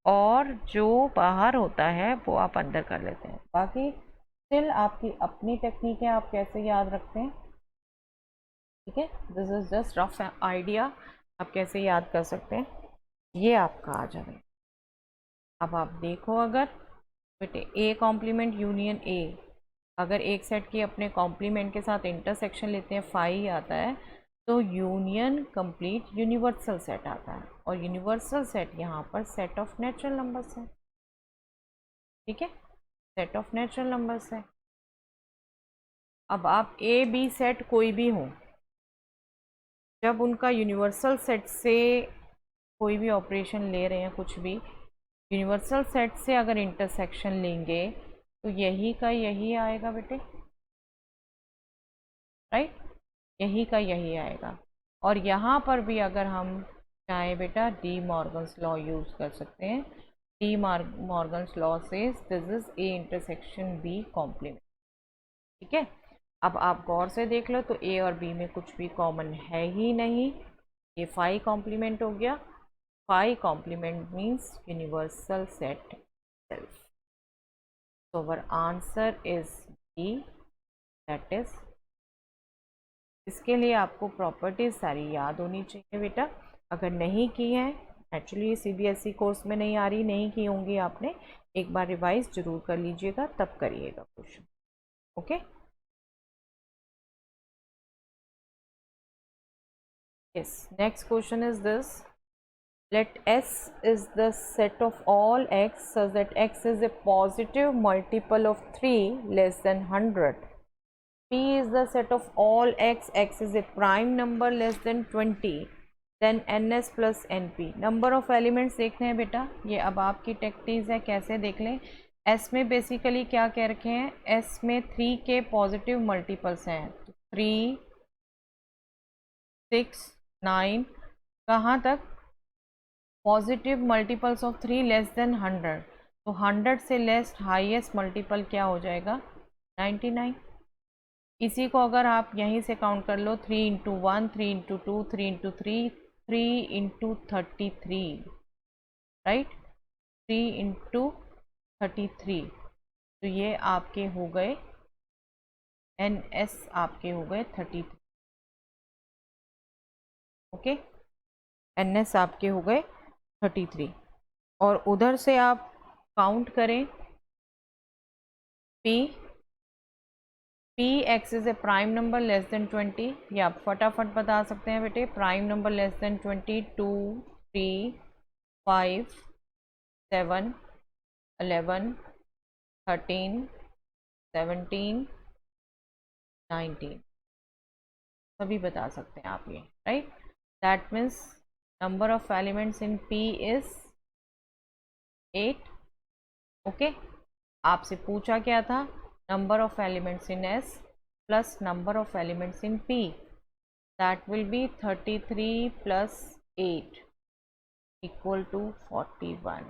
और जो बाहर होता है वो आप अंदर कर लेते हैं। बाकी स्टिल आपकी अपनी टेक्निक है, आप कैसे याद रखते हैं। ठीक है, this is just rough idea, आप कैसे याद कर सकते हैं, ये आपका आ जाए। अब आप देखो, अगर बेटे A कॉम्प्लीमेंट यूनियन A, अगर एक सेट की अपने कॉम्प्लीमेंट के साथ इंटरसेक्शन लेते हैं 5 आता है, तो यूनियन कंप्लीट यूनिवर्सल सेट आता है, और यूनिवर्सल सेट यहाँ पर सेट ऑफ नेचुरल नंबर्स है। ठीक है, सेट ऑफ नेचुरल नंबर्स है। अब आप A B सेट कोई भी हो, जब उनका यूनिवर्सल सेट से कोई भी ऑपरेशन ले रहे हैं, कुछ भी यूनिवर्सल सेट से अगर इंटरसेक्शन लेंगे तो यही का यही आएगा बेटे, राइट, यही का यही आएगा। और यहाँ पर भी अगर हम चाहें बेटा डी मॉर्गन्स लॉ यूज़ कर सकते हैं। डी मॉर्गन्स लॉ से this is A intersection B complement. ठीक है, अब आप गौर से देख लो तो A और B में कुछ भी कॉमन है ही नहीं, ये 5 कॉम्प्लीमेंट हो गया। 5 complement means universal set self, so our answer is B, that is। इसके लिए आपको प्रॉपर्टीज सारी याद होनी चाहिए बेटा, अगर नहीं की है, एक्चुअली CBSE कोर्स में नहीं आ रही, नहीं की होंगी आपने, एक बार रिवाइज जरूर कर लीजिएगा, तब करिएगा question. Okay, yes, next question is this: let S is the set of all x such that x is a positive multiple of 3 less than 100. P is the set of all x, x is a prime number less than 20, then ns plus np. Number of elements देखते हैं बेटा, ये अब आपकी टेक्टिक्स है, कैसे देख लें। S में बेसिकली क्या कह रखे हैं, S में 3 के पॉजिटिव मल्टीपल्स हैं, 3, 6, 9, कहाँ तक, positive multiples of 3 less than 100, तो 100 से लेस हाईएस्ट मल्टीपल क्या हो जाएगा, 99। इसी को अगर आप यहीं से काउंट कर लो, 3 into 1, 3 into 2, 3 into 3, 3 into 33, right, 3 into 33, तो ये आपके हो गए NS, आपके हो गए 33। ओके, NS आपके हो गए 33, और उधर से आप काउंट करें P x is a prime number less than 20, या आप फटाफट बता सकते हैं बेटे, प्राइम नंबर लेस देन 20, 2, 3, 5, 7, 11, 13, 17, 19, सभी बता सकते हैं आप ये, right. That means number of elements in P is 8। Okay, आपसे पूछा क्या था, number of elements in S plus number of elements in P, that will be 33 plus 8 equal to 41।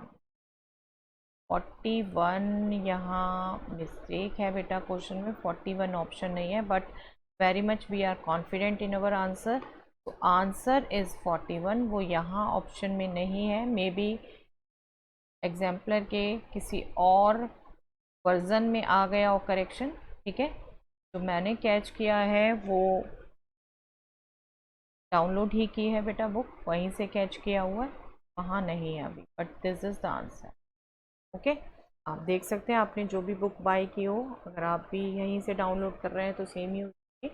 41 यहाँ मिस्टेक है बेटा, क्वेश्चन में 41 ऑप्शन नहीं है, but very much we are confident in our answer, तो आंसर इज़ 41, वो यहाँ ऑप्शन में नहीं है। मे बी एग्जाम्पलर के किसी और वर्जन में आ गया हो करेक्शन, ठीक है। जो मैंने कैच किया है वो डाउनलोड ही की है बेटा बुक, वहीं से कैच किया हुआ है, वहाँ नहीं है अभी, but this is the answer. Okay, आप देख सकते हैं आपने जो भी बुक बाय की हो, अगर आप भी यहीं से डाउनलोड कर रहे हैं तो सेम ही होगी,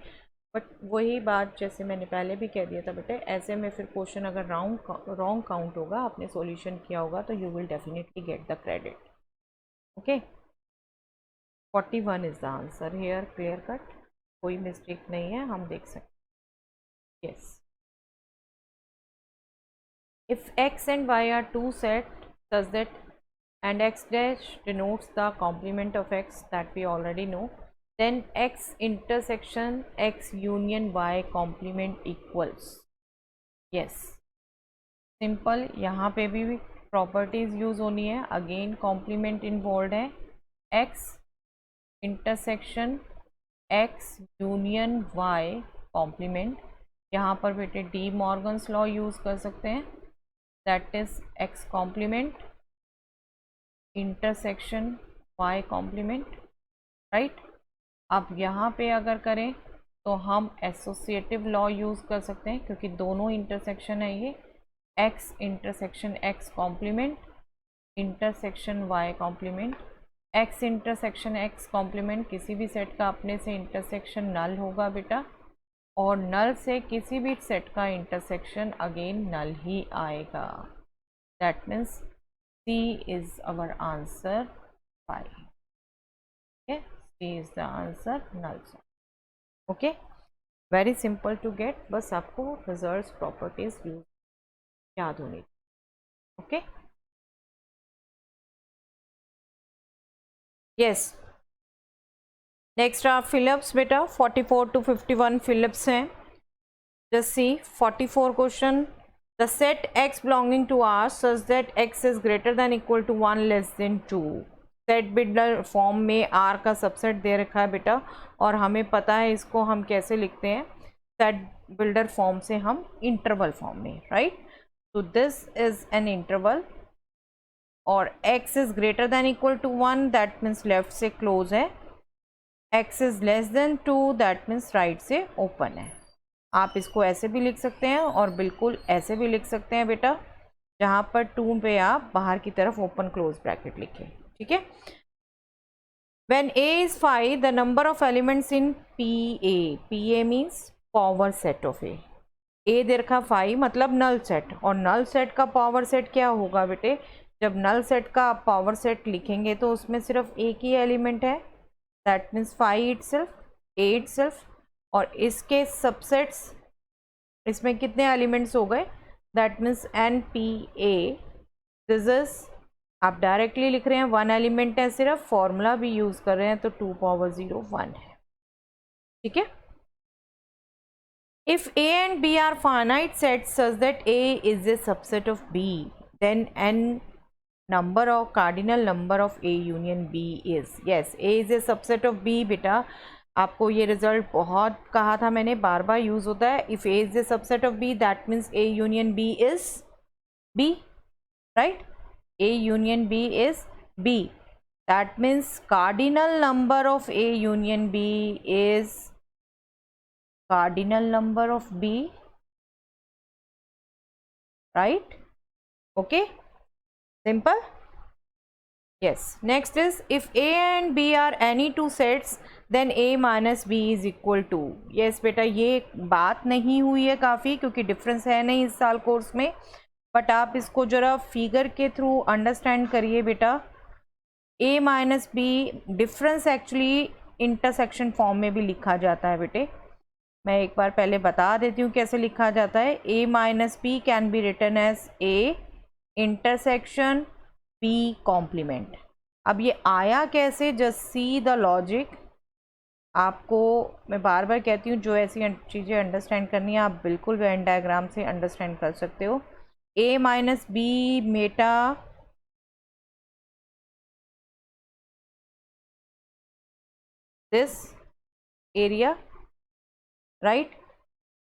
बट वही बात जैसे मैंने पहले भी कह दिया था बेटे, ऐसे में फिर क्वेश्चन अगर रॉन्ग काउंट होगा, आपने सॉल्यूशन किया होगा, तो you will definitely get the credit. Okay, 41 is the answer here, clear cut, कोई मिस्टेक नहीं है, हम देख सकते। Yes, if x and y are two set such that and x dash denotes the complement of x, that we already know, then x intersection x union y complement equals, yes, simple, यहाँ पे भी प्रॉपर्टीज यूज होनी है, अगेन कॉम्प्लीमेंट इन्वॉल्व है, x intersection x union y complement, यहाँ पर बेटे डी मॉर्गन्स लॉ यूज़ कर सकते हैं, that is x complement intersection y complement, right. अब यहाँ पे अगर करें तो हम एसोसिएटिव लॉ यूज़ कर सकते हैं, क्योंकि दोनों इंटरसेक्शन है ये, x intersection x complement intersection y complement, x intersection x complement किसी भी सेट का अपने से इंटरसेक्शन नल होगा बेटा, और नल से किसी भी सेट का इंटरसेक्शन अगेन नल ही आएगा, that means C is our answer 5। okay, C is the answer null set। okay, very simple to get, बस आपको रिजल्ट्स प्रॉपर्टीज याद होनी। ओके, यस, नेक्स्ट आप फिलिप्स बेटा 44 to 51 फिलिप्स हैं। Just see 44 question, the set x belonging to R such that x is greater than equal to 1 less than 2, set builder form में R का सबसेट दे रखा है बेटा, और हमें पता है इसको हम कैसे लिखते हैं, सेट बिल्डर फॉर्म से हम इंटरवल फॉर्म में, राइट। तो दिस इज एन इंटरवल और x is greater than equal to 1, that means left से क्लोज है, x is less than 2, that means right से ओपन है। आप इसको ऐसे भी लिख सकते हैं और बिल्कुल ऐसे भी लिख सकते हैं बेटा, जहाँ पर 2 पे आप बाहर की तरफ ओपन क्लोज ब्रैकेट लिखें, ठीक है। When A is phi, the number of elements in PA means power set of A. A दे रखा phi मतलब नल सेट, और नल सेट का पावर सेट क्या होगा बेटे, जब नल सेट का आप पावर सेट लिखेंगे तो उसमें सिर्फ एक ही एलिमेंट है, that means phi itself, A itself, और इसके सबसेट्स, इसमें कितने एलिमेंट्स हो गए, that means NPA। This is, आप डायरेक्टली लिख रहे हैं, वन एलिमेंट है सिर्फ, फॉर्मूला भी यूज कर रहे हैं तो 2 पावर 0 1 है, ठीक है। If A and B are finite sets such that A is a subset of B, then n number of cardinal number of A union B is, yes, A is a subset of B। बेटा आपको ये रिजल्ट बहुत कहा था मैंने, बार बार यूज होता है। If A is a subset of B, that means A union B is B, right? A union B is B. That means cardinal number of A union B is cardinal number of B, right? Okay, simple. Yes, next is if A and B are any two sets, then A minus B is equal to, yes बेटा ये बात नहीं हुई है काफ़ी, क्योंकि डिफरेंस है नहीं इस साल कोर्स में, बट आप इसको जरा फिगर के थ्रू अंडरस्टैंड करिए बेटा। A minus B difference actually intersection form में भी लिखा जाता है बेटे, मैं एक बार पहले बता देती हूँ कैसे लिखा जाता है। A minus B can be written as A intersection B complement. अब ये आया कैसे, जस्ट सी द लॉजिक। आपको मैं बार बार कहती हूँ, जो ऐसी चीज़ें अंडरस्टैंड करनी है आप बिल्कुल वेन डायग्राम से अंडरस्टैंड कर सकते हो। A minus B meta this area, right,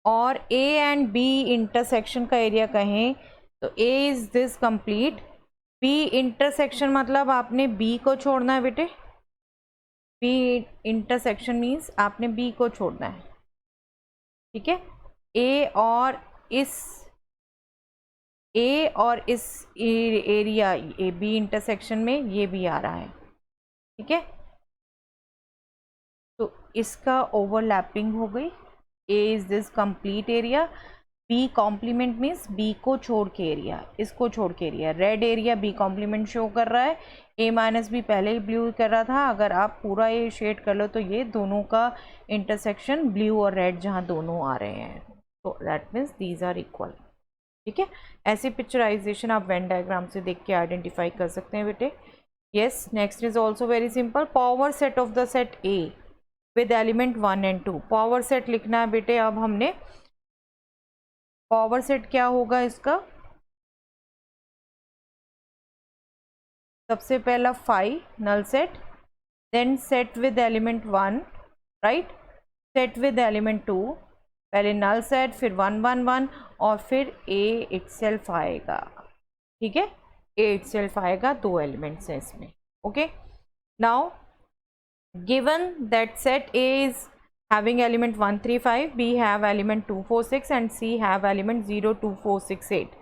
और A एंड B इंटरसेक्शन का एरिया कहें तो A is this complete, B intersection मतलब आपने B को छोड़ना है बेटे, B इंटरसेक्शन मीन्स आपने B को छोड़ना है, ठीक है। A और इस एरिया ए बी इंटरसेक्शन में ये भी आ रहा है, ठीक है, तो इसका ओवरलैपिंग हो गई। A is this complete area, B complement means B को छोड़ के एरिया, इसको छोड़ के area, red area B complement show कर रहा है, A माइनस बी पहले ही ब्लू कर रहा था, अगर आप पूरा ये शेड कर लो तो ये दोनों का इंटरसेक्शन ब्लू और रेड जहाँ दोनों आ रहे हैं, तो that means these are equal, ठीक है। ऐसी पिक्चराइजेशन आप वेन डायग्राम से देख के आइडेंटिफाई कर सकते हैं बेटे। Yes, next is also very simple, power set of the set A with element 1 and 2। Power set लिखना है बेटे, अब हमने पावर सेट क्या होगा इसका, सबसे पहला phi null set, then set with element 1, right, set with element 2, पहले नल सेट फिर 1 1 1 और फिर A इटसेल्फ आएगा, ठीक है, A इटसेल्फ आएगा, दो एलिमेंट्स हैं इसमें, okay. Now given that set A is having element 1 3 5, B have element 2 4 6 and C have element 0 2 4 6 8,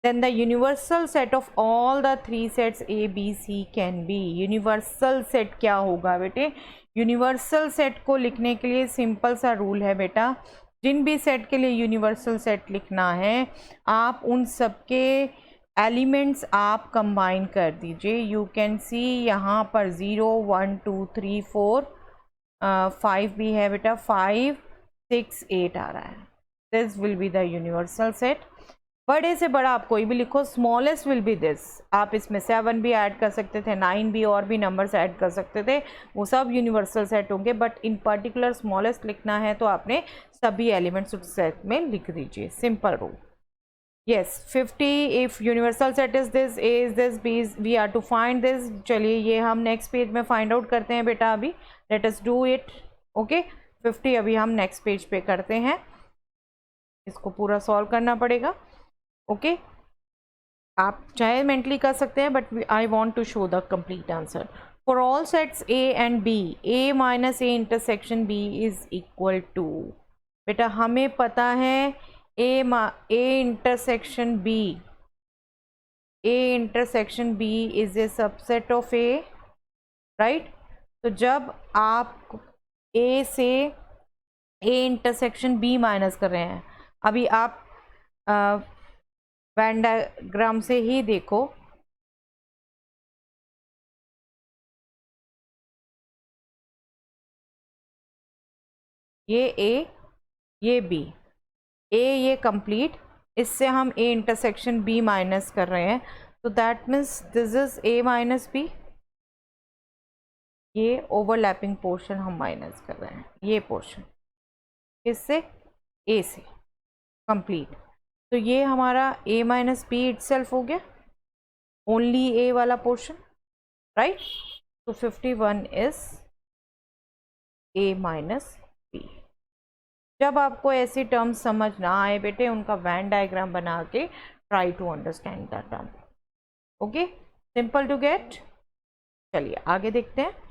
then the universal set of all the three sets A B C can be। universal set क्या होगा बेटे, universal set को लिखने के लिए सिंपल सा रूल है बेटा, जिन भी सेट के लिए यूनिवर्सल सेट लिखना है आप उन सब के एलिमेंट्स आप कंबाइन कर दीजिए। यू कैन सी यहाँ पर 0 1 2 3 4 5 भी है बेटा, 5 6 8 आ रहा है, this will be the universal set. बड़े से बड़ा आप कोई भी लिखो, स्मॉलेस्ट विल बी दिस, आप इसमें 7 भी ऐड कर सकते थे, 9 भी और भी नंबर्स ऐड कर सकते थे, वो सब यूनिवर्सल सेट होंगे, बट इन पर्टिकुलर स्मॉलेस्ट लिखना है तो आपने सभी एलिमेंट्स उस सेट में लिख दीजिए, simple rule. yes 50 if universal set is this, A is this, B is, we are to find this। चलिए ये हम नेक्स्ट पेज में फाइंड आउट करते हैं बेटा, अभी let us do it, okay. 50 अभी हम नेक्स्ट पेज पे करते हैं, इसको पूरा सॉल्व करना पड़ेगा, ओके। आप चाहे मेंटली कर सकते हैं, but I want to show the complete answer. For all sets A and B, A minus A intersection B is equal to, बेटा हमें पता है A intersection B A intersection B is a subset of A, right. तो जब आप A से A इंटरसेक्शन B माइनस कर रहे हैं, अभी आप वेन डायग्राम से ही देखो, ये A ये B, A ये कंप्लीट, इससे हम A इंटरसेक्शन B माइनस कर रहे हैं, तो that means this is A minus B। ये ओवरलैपिंग पोर्शन हम माइनस कर रहे हैं, ये पोर्शन इससे A से कंप्लीट। तो ये हमारा A माइनस बी इटसेल्फ हो गया, ओनली A वाला पोर्शन, राइट। तो 51 इज A माइनस बी। जब आपको ऐसी टर्म्स समझ ना आए बेटे, उनका वैन डायग्राम बना के try to understand that term. Okay, simple to get. चलिए आगे देखते हैं।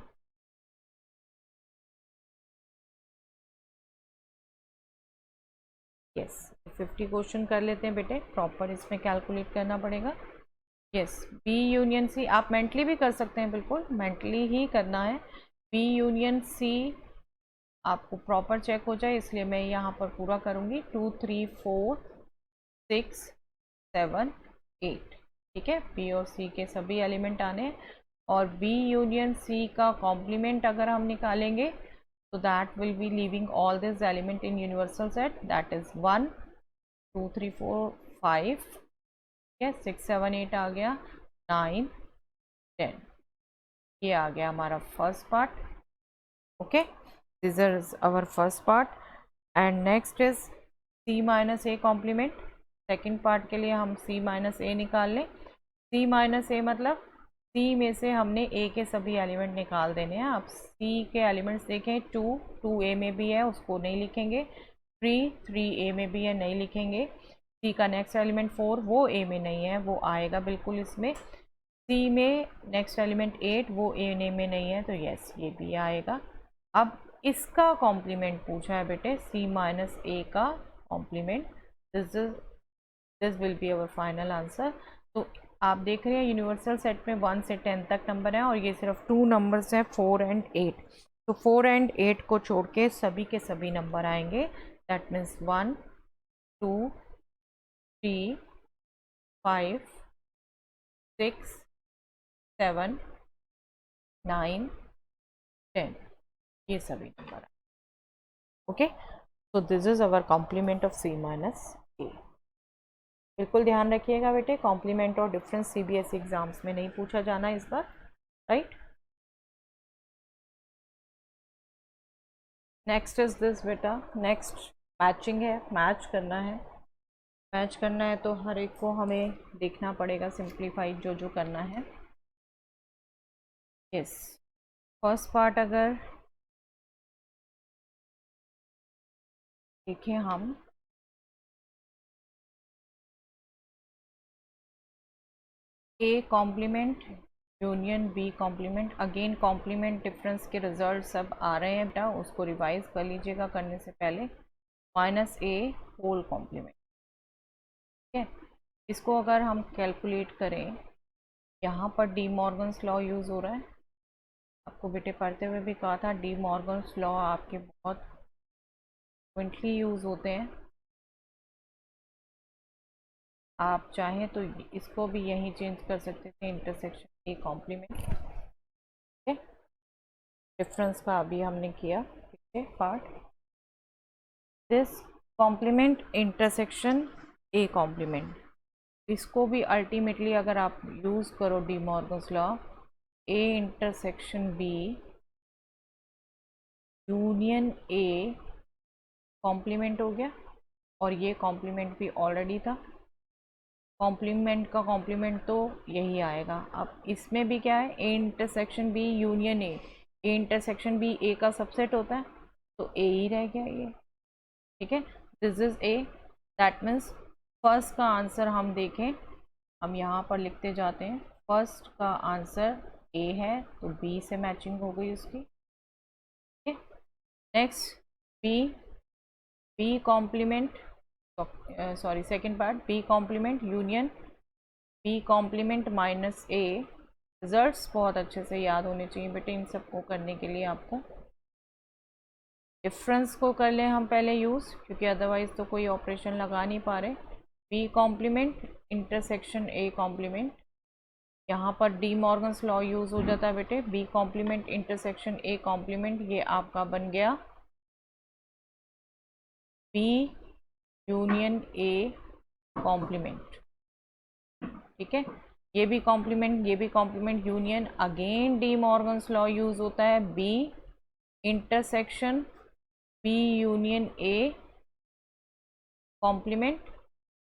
यस, 50 क्वेश्चन कर लेते हैं बेटे, प्रॉपर इसमें कैलकुलेट करना पड़ेगा। यस, बी यूनियन सी आप मेंटली भी कर सकते हैं, बिल्कुल मेंटली ही करना है। बी यूनियन सी आपको प्रॉपर चेक हो जाए, इसलिए मैं यहाँ पर पूरा करूँगी। 2 3 4 6 7 8, ठीक है। बी और सी के सभी एलिमेंट आने हैं, और बी यूनियन सी का कॉम्प्लीमेंट अगर हम निकालेंगे तो that will be leaving all this element in universal set, that is 1 2 3 4 5, ठीक है। 6 7 8 आ गया, 9 10, ये आ गया हमारा first part. Okay, this is our first part, and next is c minus A complement. Second part के लिए हम c माइनस ए निकाल लें। c माइनस ए मतलब c में से हमने a के सभी एलिमेंट निकाल देने हैं। आप c के एलिमेंट्स देखें, 2 a में भी है, उसको नहीं लिखेंगे। 3 a में भी है, नहीं लिखेंगे। c का नेक्स्ट एलिमेंट 4, वो a में नहीं है, वो आएगा बिल्कुल इसमें। c में नेक्स्ट एलिमेंट 8, वो a में नहीं है, तो यस ये भी आएगा। अब इसका कॉम्प्लीमेंट पूछा है बेटे, c माइनस ए का complement, this will be our final answer. तो आप देख रहे हैं यूनिवर्सल सेट में 1 से 10 तक नंबर है, और ये सिर्फ 2 नंबर्स हैं, 4 एंड 8। तो 4 एंड 8 को छोड़ के सभी के सभी नंबर आएंगे, दैट मीन्स 1 2 3 5 6 7 9 10, ये सभी नंबर। Okay, so this is our complement of c minus A. बिल्कुल ध्यान रखिएगा बेटे, कॉम्प्लीमेंट और डिफरेंस CBSE एग्जाम्स में नहीं पूछा जाना इस बार, राइट। नेक्स्ट इज दिस बेटा, नेक्स्ट मैचिंग है, मैच करना है। मैच करना है तो हर एक को हमें देखना पड़ेगा, सिंप्लीफाइड जो जो करना है। यस, फर्स्ट पार्ट अगर देखें हम, A complement union B complement, again complement difference के रिजल्ट सब आ रहे हैं बेटा, उसको रिवाइज कर लीजिएगा करने से पहले। माइनस A होल कॉम्प्लीमेंट, ठीक है। इसको अगर हम कैलकुलेट करें, यहाँ पर डी मॉर्गन्स लॉ यूज़ हो रहा है, आपको बेटे पढ़ते हुए भी कहा था, डी मॉर्गन्स लॉ आपके बहुत फ्रिक्वेंटली यूज़ होते हैं। आप चाहें तो इसको भी यहीं चेंज कर सकते थे, इंटरसेक्शन A कॉम्प्लीमेंट, ठीक है। डिफरेंस का अभी हमने किया, ठीक है part. This complement intersection A complement, इसको भी अल्टीमेटली अगर आप यूज़ करो De Morgan's law, A intersection B union A complement हो गया, और ये कॉम्प्लीमेंट भी ऑलरेडी था। कॉम्प्लीमेंट का कॉम्प्लीमेंट तो यही आएगा। अब इसमें भी क्या है, A intersection B union A, A intersection B A का सबसेट होता है, तो ए ही रह गया ये, ठीक है। This is A, that means first का आंसर हम देखें, हम यहाँ पर लिखते जाते हैं। फर्स्ट का आंसर ए है, तो बी से मैचिंग हो गई उसकी, ठीक है। Next B, B complement, sorry second part, B complement union B complement minus A. Results बहुत अच्छे से याद होने चाहिए बेटे इन सबको करने के लिए आपको। डिफरेंस को कर लें हम पहले यूज़, क्योंकि अदरवाइज़ तो कोई ऑपरेशन लगा नहीं पा रहे। B complement intersection A complement, यहाँ पर डी मॉर्गन्स लॉ यूज़ हो जाता है बेटे। B complement intersection A complement, ये आपका बन गया बी यूनियन ए कॉम्प्लीमेंट। ठीक है, ये भी कॉम्प्लीमेंट, ये भी complement, union. Again De Morgan's law use होता है, B intersection B union A complement,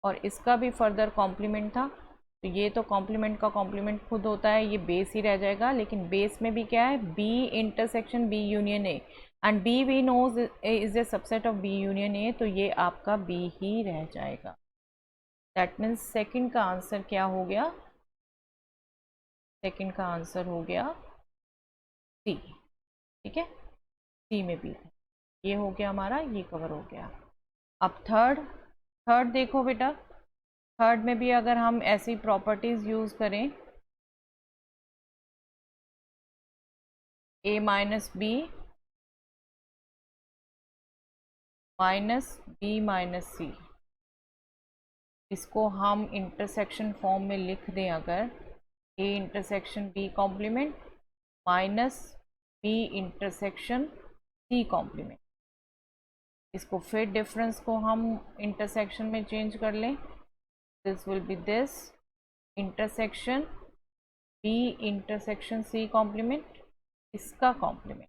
और इसका भी फर्दर कॉम्प्लीमेंट था। तो ये तो कॉम्प्लीमेंट का कॉम्प्लीमेंट खुद होता है, ये बेस ही रह जाएगा। लेकिन बेस में भी क्या है, B intersection B union A, and B we knows is a subset of B union A, तो ये आपका बी ही रह जाएगा। दैट मीन्स सेकंड का आंसर क्या हो गया, सेकंड का आंसर हो गया सी। ठीक है, सी में भी ये हो गया हमारा, ये कवर हो गया। अब थर्ड देखो बेटा, थर्ड में भी अगर हम ऐसी प्रॉपर्टीज यूज करें, A minus B minus B minus C, इसको हम इंटरसेक्शन फॉर्म में लिख दें अगर, A intersection B complement minus B intersection C complement. इसको फिर डिफरेंस को हम इंटरसेक्शन में चेंज कर लें, this will be this intersection B intersection C complement, इसका कॉम्प्लीमेंट।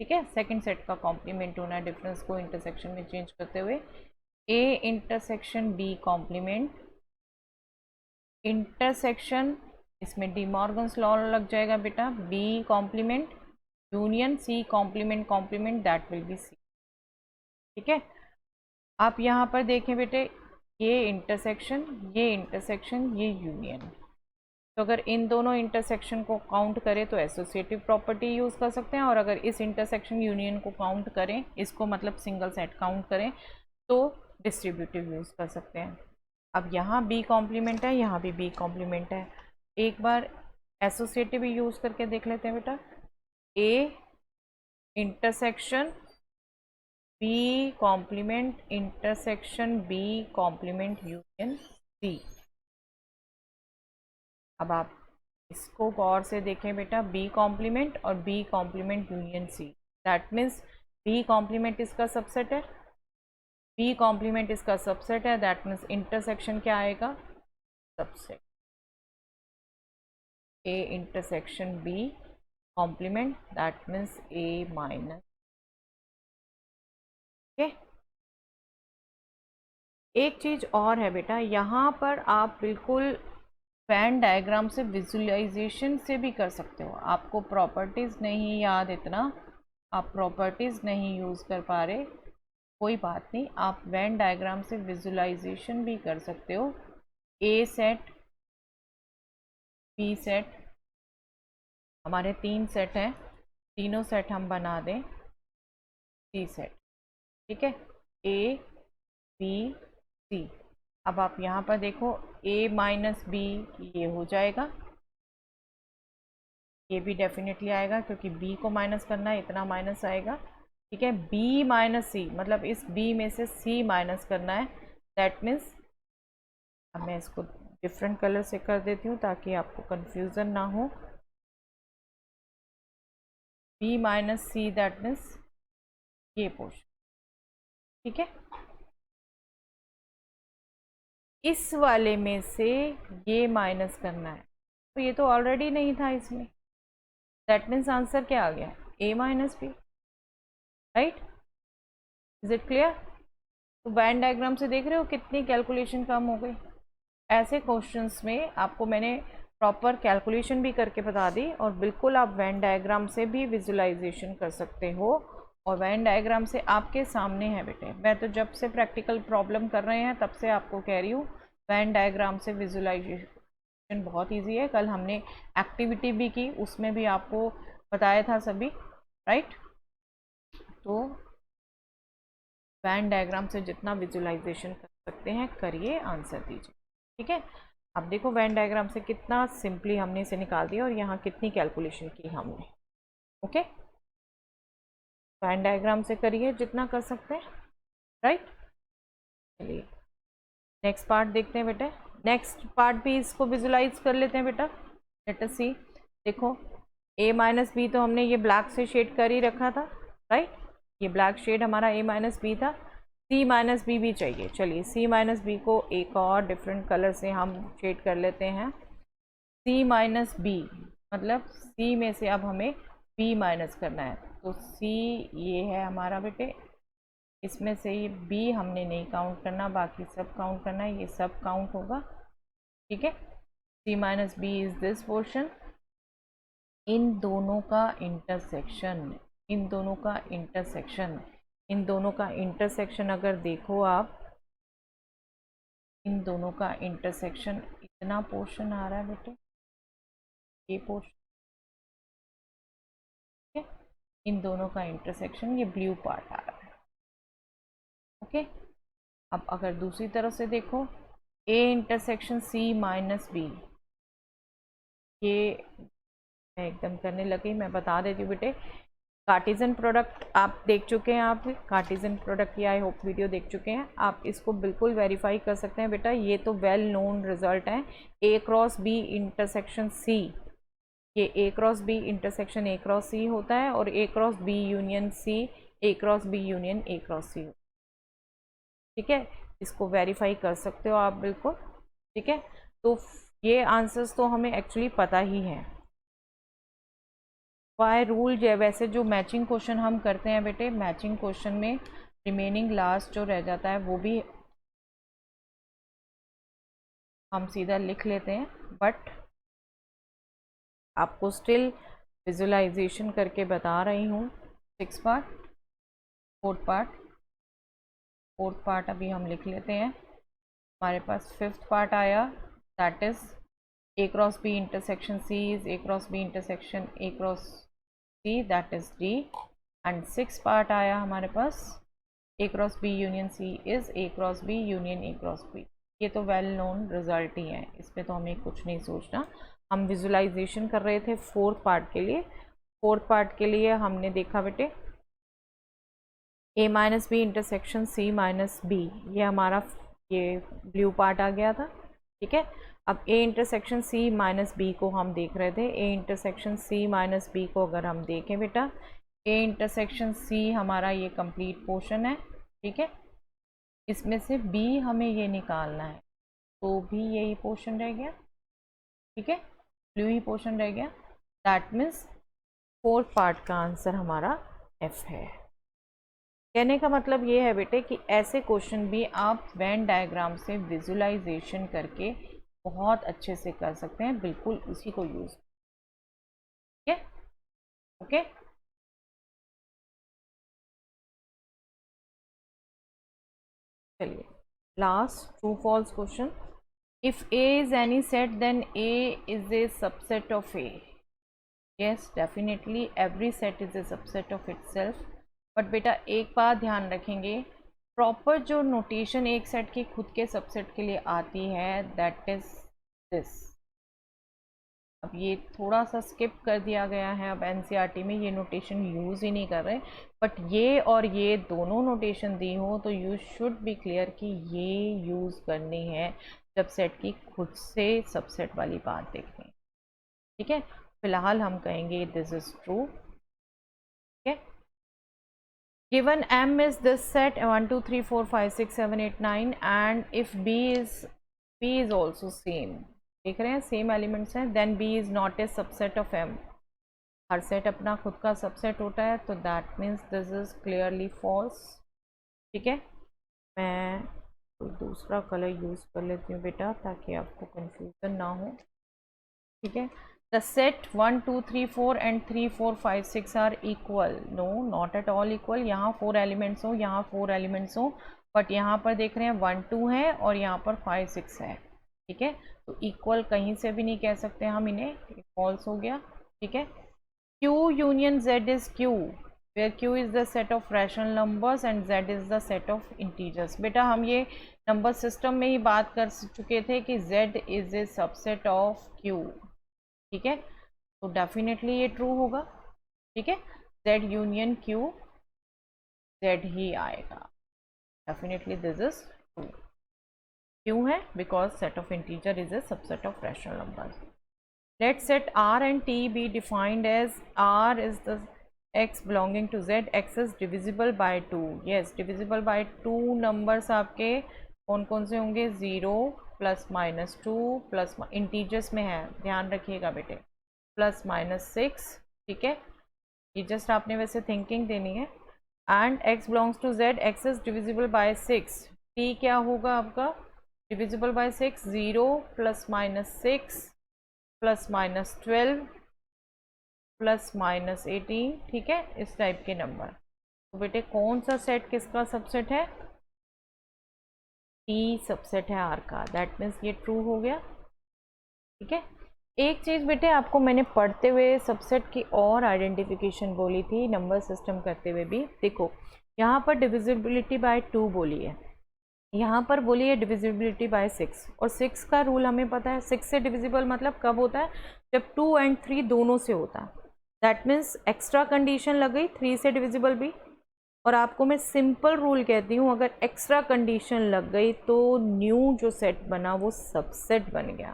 ठीक है, सेकंड सेट का कॉम्प्लीमेंट होना है डिफरेंस को इंटरसेक्शन में चेंज करते हुए। A intersection B complement intersection, इसमें डी मॉर्गन्स लॉ लग जाएगा बेटा, B complement union C complement complement, that will be C. ठीक है, आप यहाँ पर देखें बेटे, ये इंटरसेक्शन ये यूनियन, तो अगर इन दोनों इंटरसेक्शन को काउंट करें तो एसोसिएटिव प्रॉपर्टी यूज़ कर सकते हैं, और अगर इस इंटरसेक्शन यूनियन को काउंट करें, इसको मतलब सिंगल सेट काउंट करें, तो डिस्ट्रीब्यूटिव यूज़ कर सकते हैं। अब यहाँ बी कॉम्प्लीमेंट है, यहाँ भी बी कॉम्प्लीमेंट है, एक बार एसोसिएटिव यूज़ करके देख लेते हैं बेटा। A intersection B complement intersection B complement union C. अब आप इसको गौर से देखें बेटा, बी कॉम्प्लीमेंट और B complement union C, that means B complement इसका सबसेट है, बी कॉम्प्लीमेंट इसका सबसेट है, दैट मीन्स इंटरसेक्शन क्या आएगा, subset. A intersection B complement, that means A minus. एक चीज़ और है बेटा, यहाँ पर आप बिल्कुल वेन डायग्राम से विजुअलाइजेशन से भी कर सकते हो। आपको प्रॉपर्टीज़ नहीं याद इतना, आप प्रॉपर्टीज़ नहीं यूज़ कर पा रहे, कोई बात नहीं, आप वेन डायग्राम से विजुअलाइजेशन भी कर सकते हो। ए सेट बी सेट, हमारे 3 सेट हैं, तीनों सेट हम बना दें सी सेट। ठीक है, ए बी सी। अब आप यहाँ पर देखो, a माइनस बी ये हो जाएगा, ये भी डेफिनेटली आएगा क्योंकि b को माइनस करना है, इतना माइनस आएगा। ठीक है, b माइनस सी मतलब इस b में से c माइनस करना है, दैट मीन्स, अब मैं इसको डिफरेंट कलर से कर देती हूँ ताकि आपको कंफ्यूजन ना हो। b minus C that means ये पोर्शन। ठीक है, इस वाले में से ये माइनस करना है, तो ये तो ऑलरेडी नहीं था इसमें, दैट मीन्स आंसर क्या आ गया, a minus B. Right, is it clear? तो वेन डायग्राम से देख रहे हो कितनी कैलकुलेशन कम हो गई। ऐसे क्वेश्चंस में आपको मैंने प्रॉपर कैलकुलेशन भी करके बता दी, और बिल्कुल आप वेन डायग्राम से भी विजुलाइजेशन कर सकते हो, और वेन डायग्राम से आपके सामने है बेटे। मैं तो जब से प्रैक्टिकल प्रॉब्लम कर रहे हैं तब से आपको कह रही हूँ, वेन डायग्राम से विजुलाइजेशन बहुत इजी है। कल हमने एक्टिविटी भी की, उसमें भी आपको बताया था सभी, राइट। तो वेन डायग्राम से जितना विजुलाइजेशन कर सकते हैं करिए, आंसर दीजिए। ठीक है, अब देखो वेन डायग्राम से कितना सिंपली हमने इसे निकाल दिया और यहाँ कितनी कैलकुलेशन की हमने। ओके, वेन डायग्राम से करिए जितना कर सकते हैं, राइट। चलिए नेक्स्ट पार्ट देखते हैं बेटा। नेक्स्ट पार्ट भी इसको विजुलाइज कर लेते हैं बेटा। लेट अस सी। देखो a माइनस बी तो हमने ये ब्लैक से शेड कर ही रखा था, राइट। ये ब्लैक शेड हमारा a माइनस बी था। c माइनस बी भी चाहिए। चलिए c माइनस बी को एक और डिफरेंट कलर से हम शेड कर लेते हैं। c माइनस बी मतलब c में से अब हमें b माइनस करना है, तो c ये है हमारा बेटे। इसमें से ये b हमने नहीं काउंट करना, बाकी सब काउंट करना है, ये सब काउंट होगा, ठीक है। c minus B is this portion. इन दोनों का इंटरसेक्शन, इन दोनों का इंटरसेक्शन, इन दोनों का इंटरसेक्शन अगर देखो आप, इन दोनों का इंटरसेक्शन इतना पोर्शन आ रहा है बेटे, ये पोर्शन, ठीक है। इन दोनों का इंटरसेक्शन ये ब्लू पार्ट आ रहा है, ओके। अब अगर दूसरी तरफ से देखो, a intersection c minus B, ये मैं एकदम करने लगी, मैं बता देती हूँ बेटे। कार्टेशियन प्रोडक्ट आप देख चुके हैं, आप कार्टेशियन प्रोडक्ट की आई होप वीडियो देख चुके हैं, आप इसको बिल्कुल वेरीफाई कर सकते हैं बेटा। ये तो वेल नोन रिजल्ट है, a cross b intersection c। ये a cross b intersection a cross c होता है और a cross b union c, a cross b union a cross c, ठीक है। इसको वेरीफाई कर सकते हो आप बिल्कुल, ठीक है। तो ये आंसर्स तो हमें एक्चुअली पता ही है बाय रूल। वैसे जो मैचिंग क्वेश्चन हम करते हैं बेटे, मैचिंग क्वेश्चन में रिमेनिंग लास्ट जो रह जाता है वो भी हम सीधा लिख लेते हैं, बट आपको स्टिल विजुलाइजेशन करके बता रही हूँ। 6 पार्ट, 4th पार्ट अभी हम लिख लेते हैं। हमारे पास 5th पार्ट आया, that is a cross b intersection c is a cross b intersection a cross c, that is d। And 6th part आया हमारे पास, a cross b union c is a cross b union a cross b। ये तो वेल नोन रिजल्ट ही है, इस पर तो हमें कुछ नहीं सोचना। हम विजुलाइजेशन कर रहे थे 4th पार्ट के लिए। 4th पार्ट के लिए हमने देखा बेटे a minus B intersection c minus b, ये हमारा ये ब्लू पार्ट आ गया था, ठीक है। अब a intersection c minus b को हम देख रहे थे। a intersection c minus b को अगर हम देखें बेटा, a इंटरसेक्शन c हमारा ये कंप्लीट पोर्शन है, ठीक है। इसमें से b हमें ये निकालना है, तो भी यही पोर्शन रह गया, ठीक है, ब्लू ही पोर्शन रह गया। दैट मीन्स 4th पार्ट का आंसर हमारा f है। कहने का मतलब ये है बेटे कि ऐसे क्वेश्चन भी आप वेन डायग्राम से विजुलाइजेशन करके बहुत अच्छे से कर सकते हैं, बिल्कुल उसी को यूज, ठीक है, ओके। चलिए last true false question. If a is any set then a is a subset of a। yes definitely every set is a subset of itself। But बेटा एक बात ध्यान रखेंगे, प्रॉपर जो नोटेशन एक सेट की खुद के सबसेट के लिए आती है, दैट इज दिस। अब ये थोड़ा सा स्किप कर दिया गया है, अब एनसीईआरटी में ये नोटेशन यूज़ ही नहीं कर रहे, बट ये और ये दोनों नोटेशन दी हो तो यू शुड बी क्लियर कि ये यूज़ करनी है जब सेट की खुद से सबसेट वाली बात देखनी, ठीक है। फिलहाल हम कहेंगे दिस इज ट्रू, ठीक है। Given M is this set 1 2 3 4 5 6 7 8 9 and if B is also same, देख रहे हैं सेम एलिमेंट्स हैं, then B is not a subset of M। हर सेट अपना खुद का सबसेट होता है, तो that means this is clearly false, ठीक है। मैं कोई दूसरा कलर यूज़ कर लेती हूँ बेटा ताकि आपको कंफ्यूजन ना हो, ठीक है। The set 1 2 3 4 and 3 4 5 6 are equal। no not at all equal। यहाँ 4 एलिमेंट्स हो, यहाँ 4 एलिमेंट्स हो, बट यहाँ पर देख रहे हैं 1 2 है और यहाँ पर 5 6 है, ठीक है। तो इक्वल कहीं से भी नहीं कह सकते हम इन्हें, फॉल्स हो गया, ठीक है। Q union Z is Q where q is the set of rational numbers and z is the set of integers। बेटा हम ये नंबर सिस्टम में ही बात कर चुके थे कि z is a subset of q, ठीक है, तो डेफिनेटली ये ट्रू होगा, ठीक है, z यूनियन q z ही आएगा, डेफिनेटली दिस इज ट्रू। क्यों है? Because set of integer is a subset of rational numbers. Let set r and t be defined as r is the x belonging to z, x is divisible by 2। yes, divisible by 2 numbers आपके कौन कौन से होंगे? 0 प्लस माइनस 2 प्लस इंटीजर्स में है, ध्यान रखिएगा बेटे, प्लस माइनस 6, ठीक है, ये जस्ट आपने वैसे थिंकिंग देनी है। And x belongs to z, x is divisible by 6, t क्या होगा आपका? divisible by 6, 0 plus minus 6 plus minus 12 plus minus 18, ठीक है, इस टाइप के नंबर। तो बेटे कौन सा सेट किसका सबसेट है? टी सबसेट है आर का, दैट मीन्स ये ट्रू हो गया, ठीक है। एक चीज़ बेटे आपको मैंने पढ़ते हुए सबसेट की और आइडेंटिफिकेशन बोली थी नंबर सिस्टम करते हुए भी। देखो यहाँ पर डिविजिबिलिटी बाय 2 बोली है, यहाँ पर बोली है डिविजिबिलिटी बाय 6, और 6 का रूल हमें पता है, 6 से डिविजिबल मतलब कब होता है? जब 2 and 3 दोनों से होता है, दैट मीन्स एक्स्ट्रा कंडीशन लग गई 3 से डिविजिबल भी। और आपको मैं सिंपल रूल कहती हूँ, अगर एक्स्ट्रा कंडीशन लग गई तो न्यू जो सेट बना वो सबसेट बन गया,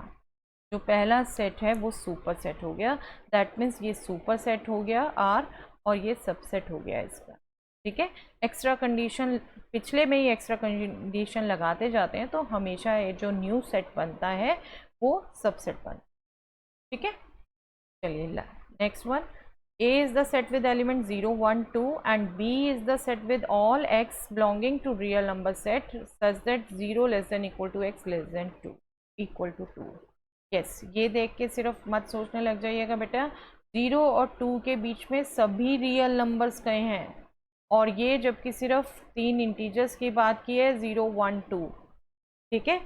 जो पहला सेट है वो सुपर सेट हो गया, दैट मीन्स ये सुपर सेट हो गया आर और ये सबसेट हो गया इसका, ठीक है। एक्स्ट्रा कंडीशन पिछले में ही एक्स्ट्रा कंडीशन लगाते जाते हैं तो हमेशा ये जो न्यू सेट बनता है वो सबसेट बनता है, ठीक है। चलिए next one, A is the set with element 0, 1, 2 and B is the set with all x belonging to real number set such that 0 less than equal to x less than 2 equal to 2। yes, ये देख के सिर्फ मत सोचने लग जाइएगा बेटा 0 और 2 के बीच में सभी रियल नंबर्स गए हैं, और ये जबकि सिर्फ 3 इंटीजर्स की बात की है 0, 1, 2, ठीक है,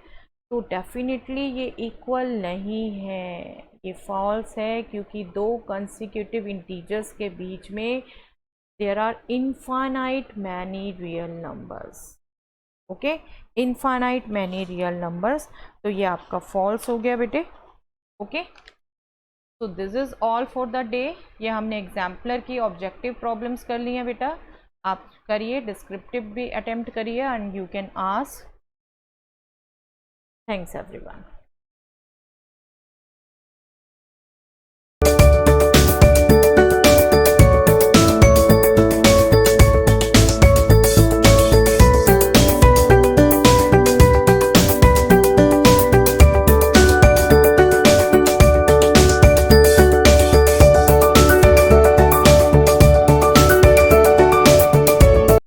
तो डेफिनेटली ये इक्वल नहीं है, ये फॉल्स है, क्योंकि 2 कंसेक्यूटिव इंटीजर्स के बीच में there are infinite many real numbers, okay, infinite many real numbers, तो ये आपका फॉल्स हो गया बेटे, ओके। तो this is all for the day. ये हमने एग्जाम्पलर की ऑब्जेक्टिव प्रॉब्लम्स कर ली हैं बेटा, आप करिए, डिस्क्रिप्टिव भी अटेम्प्ट करिए and you can ask. Thanks everyone.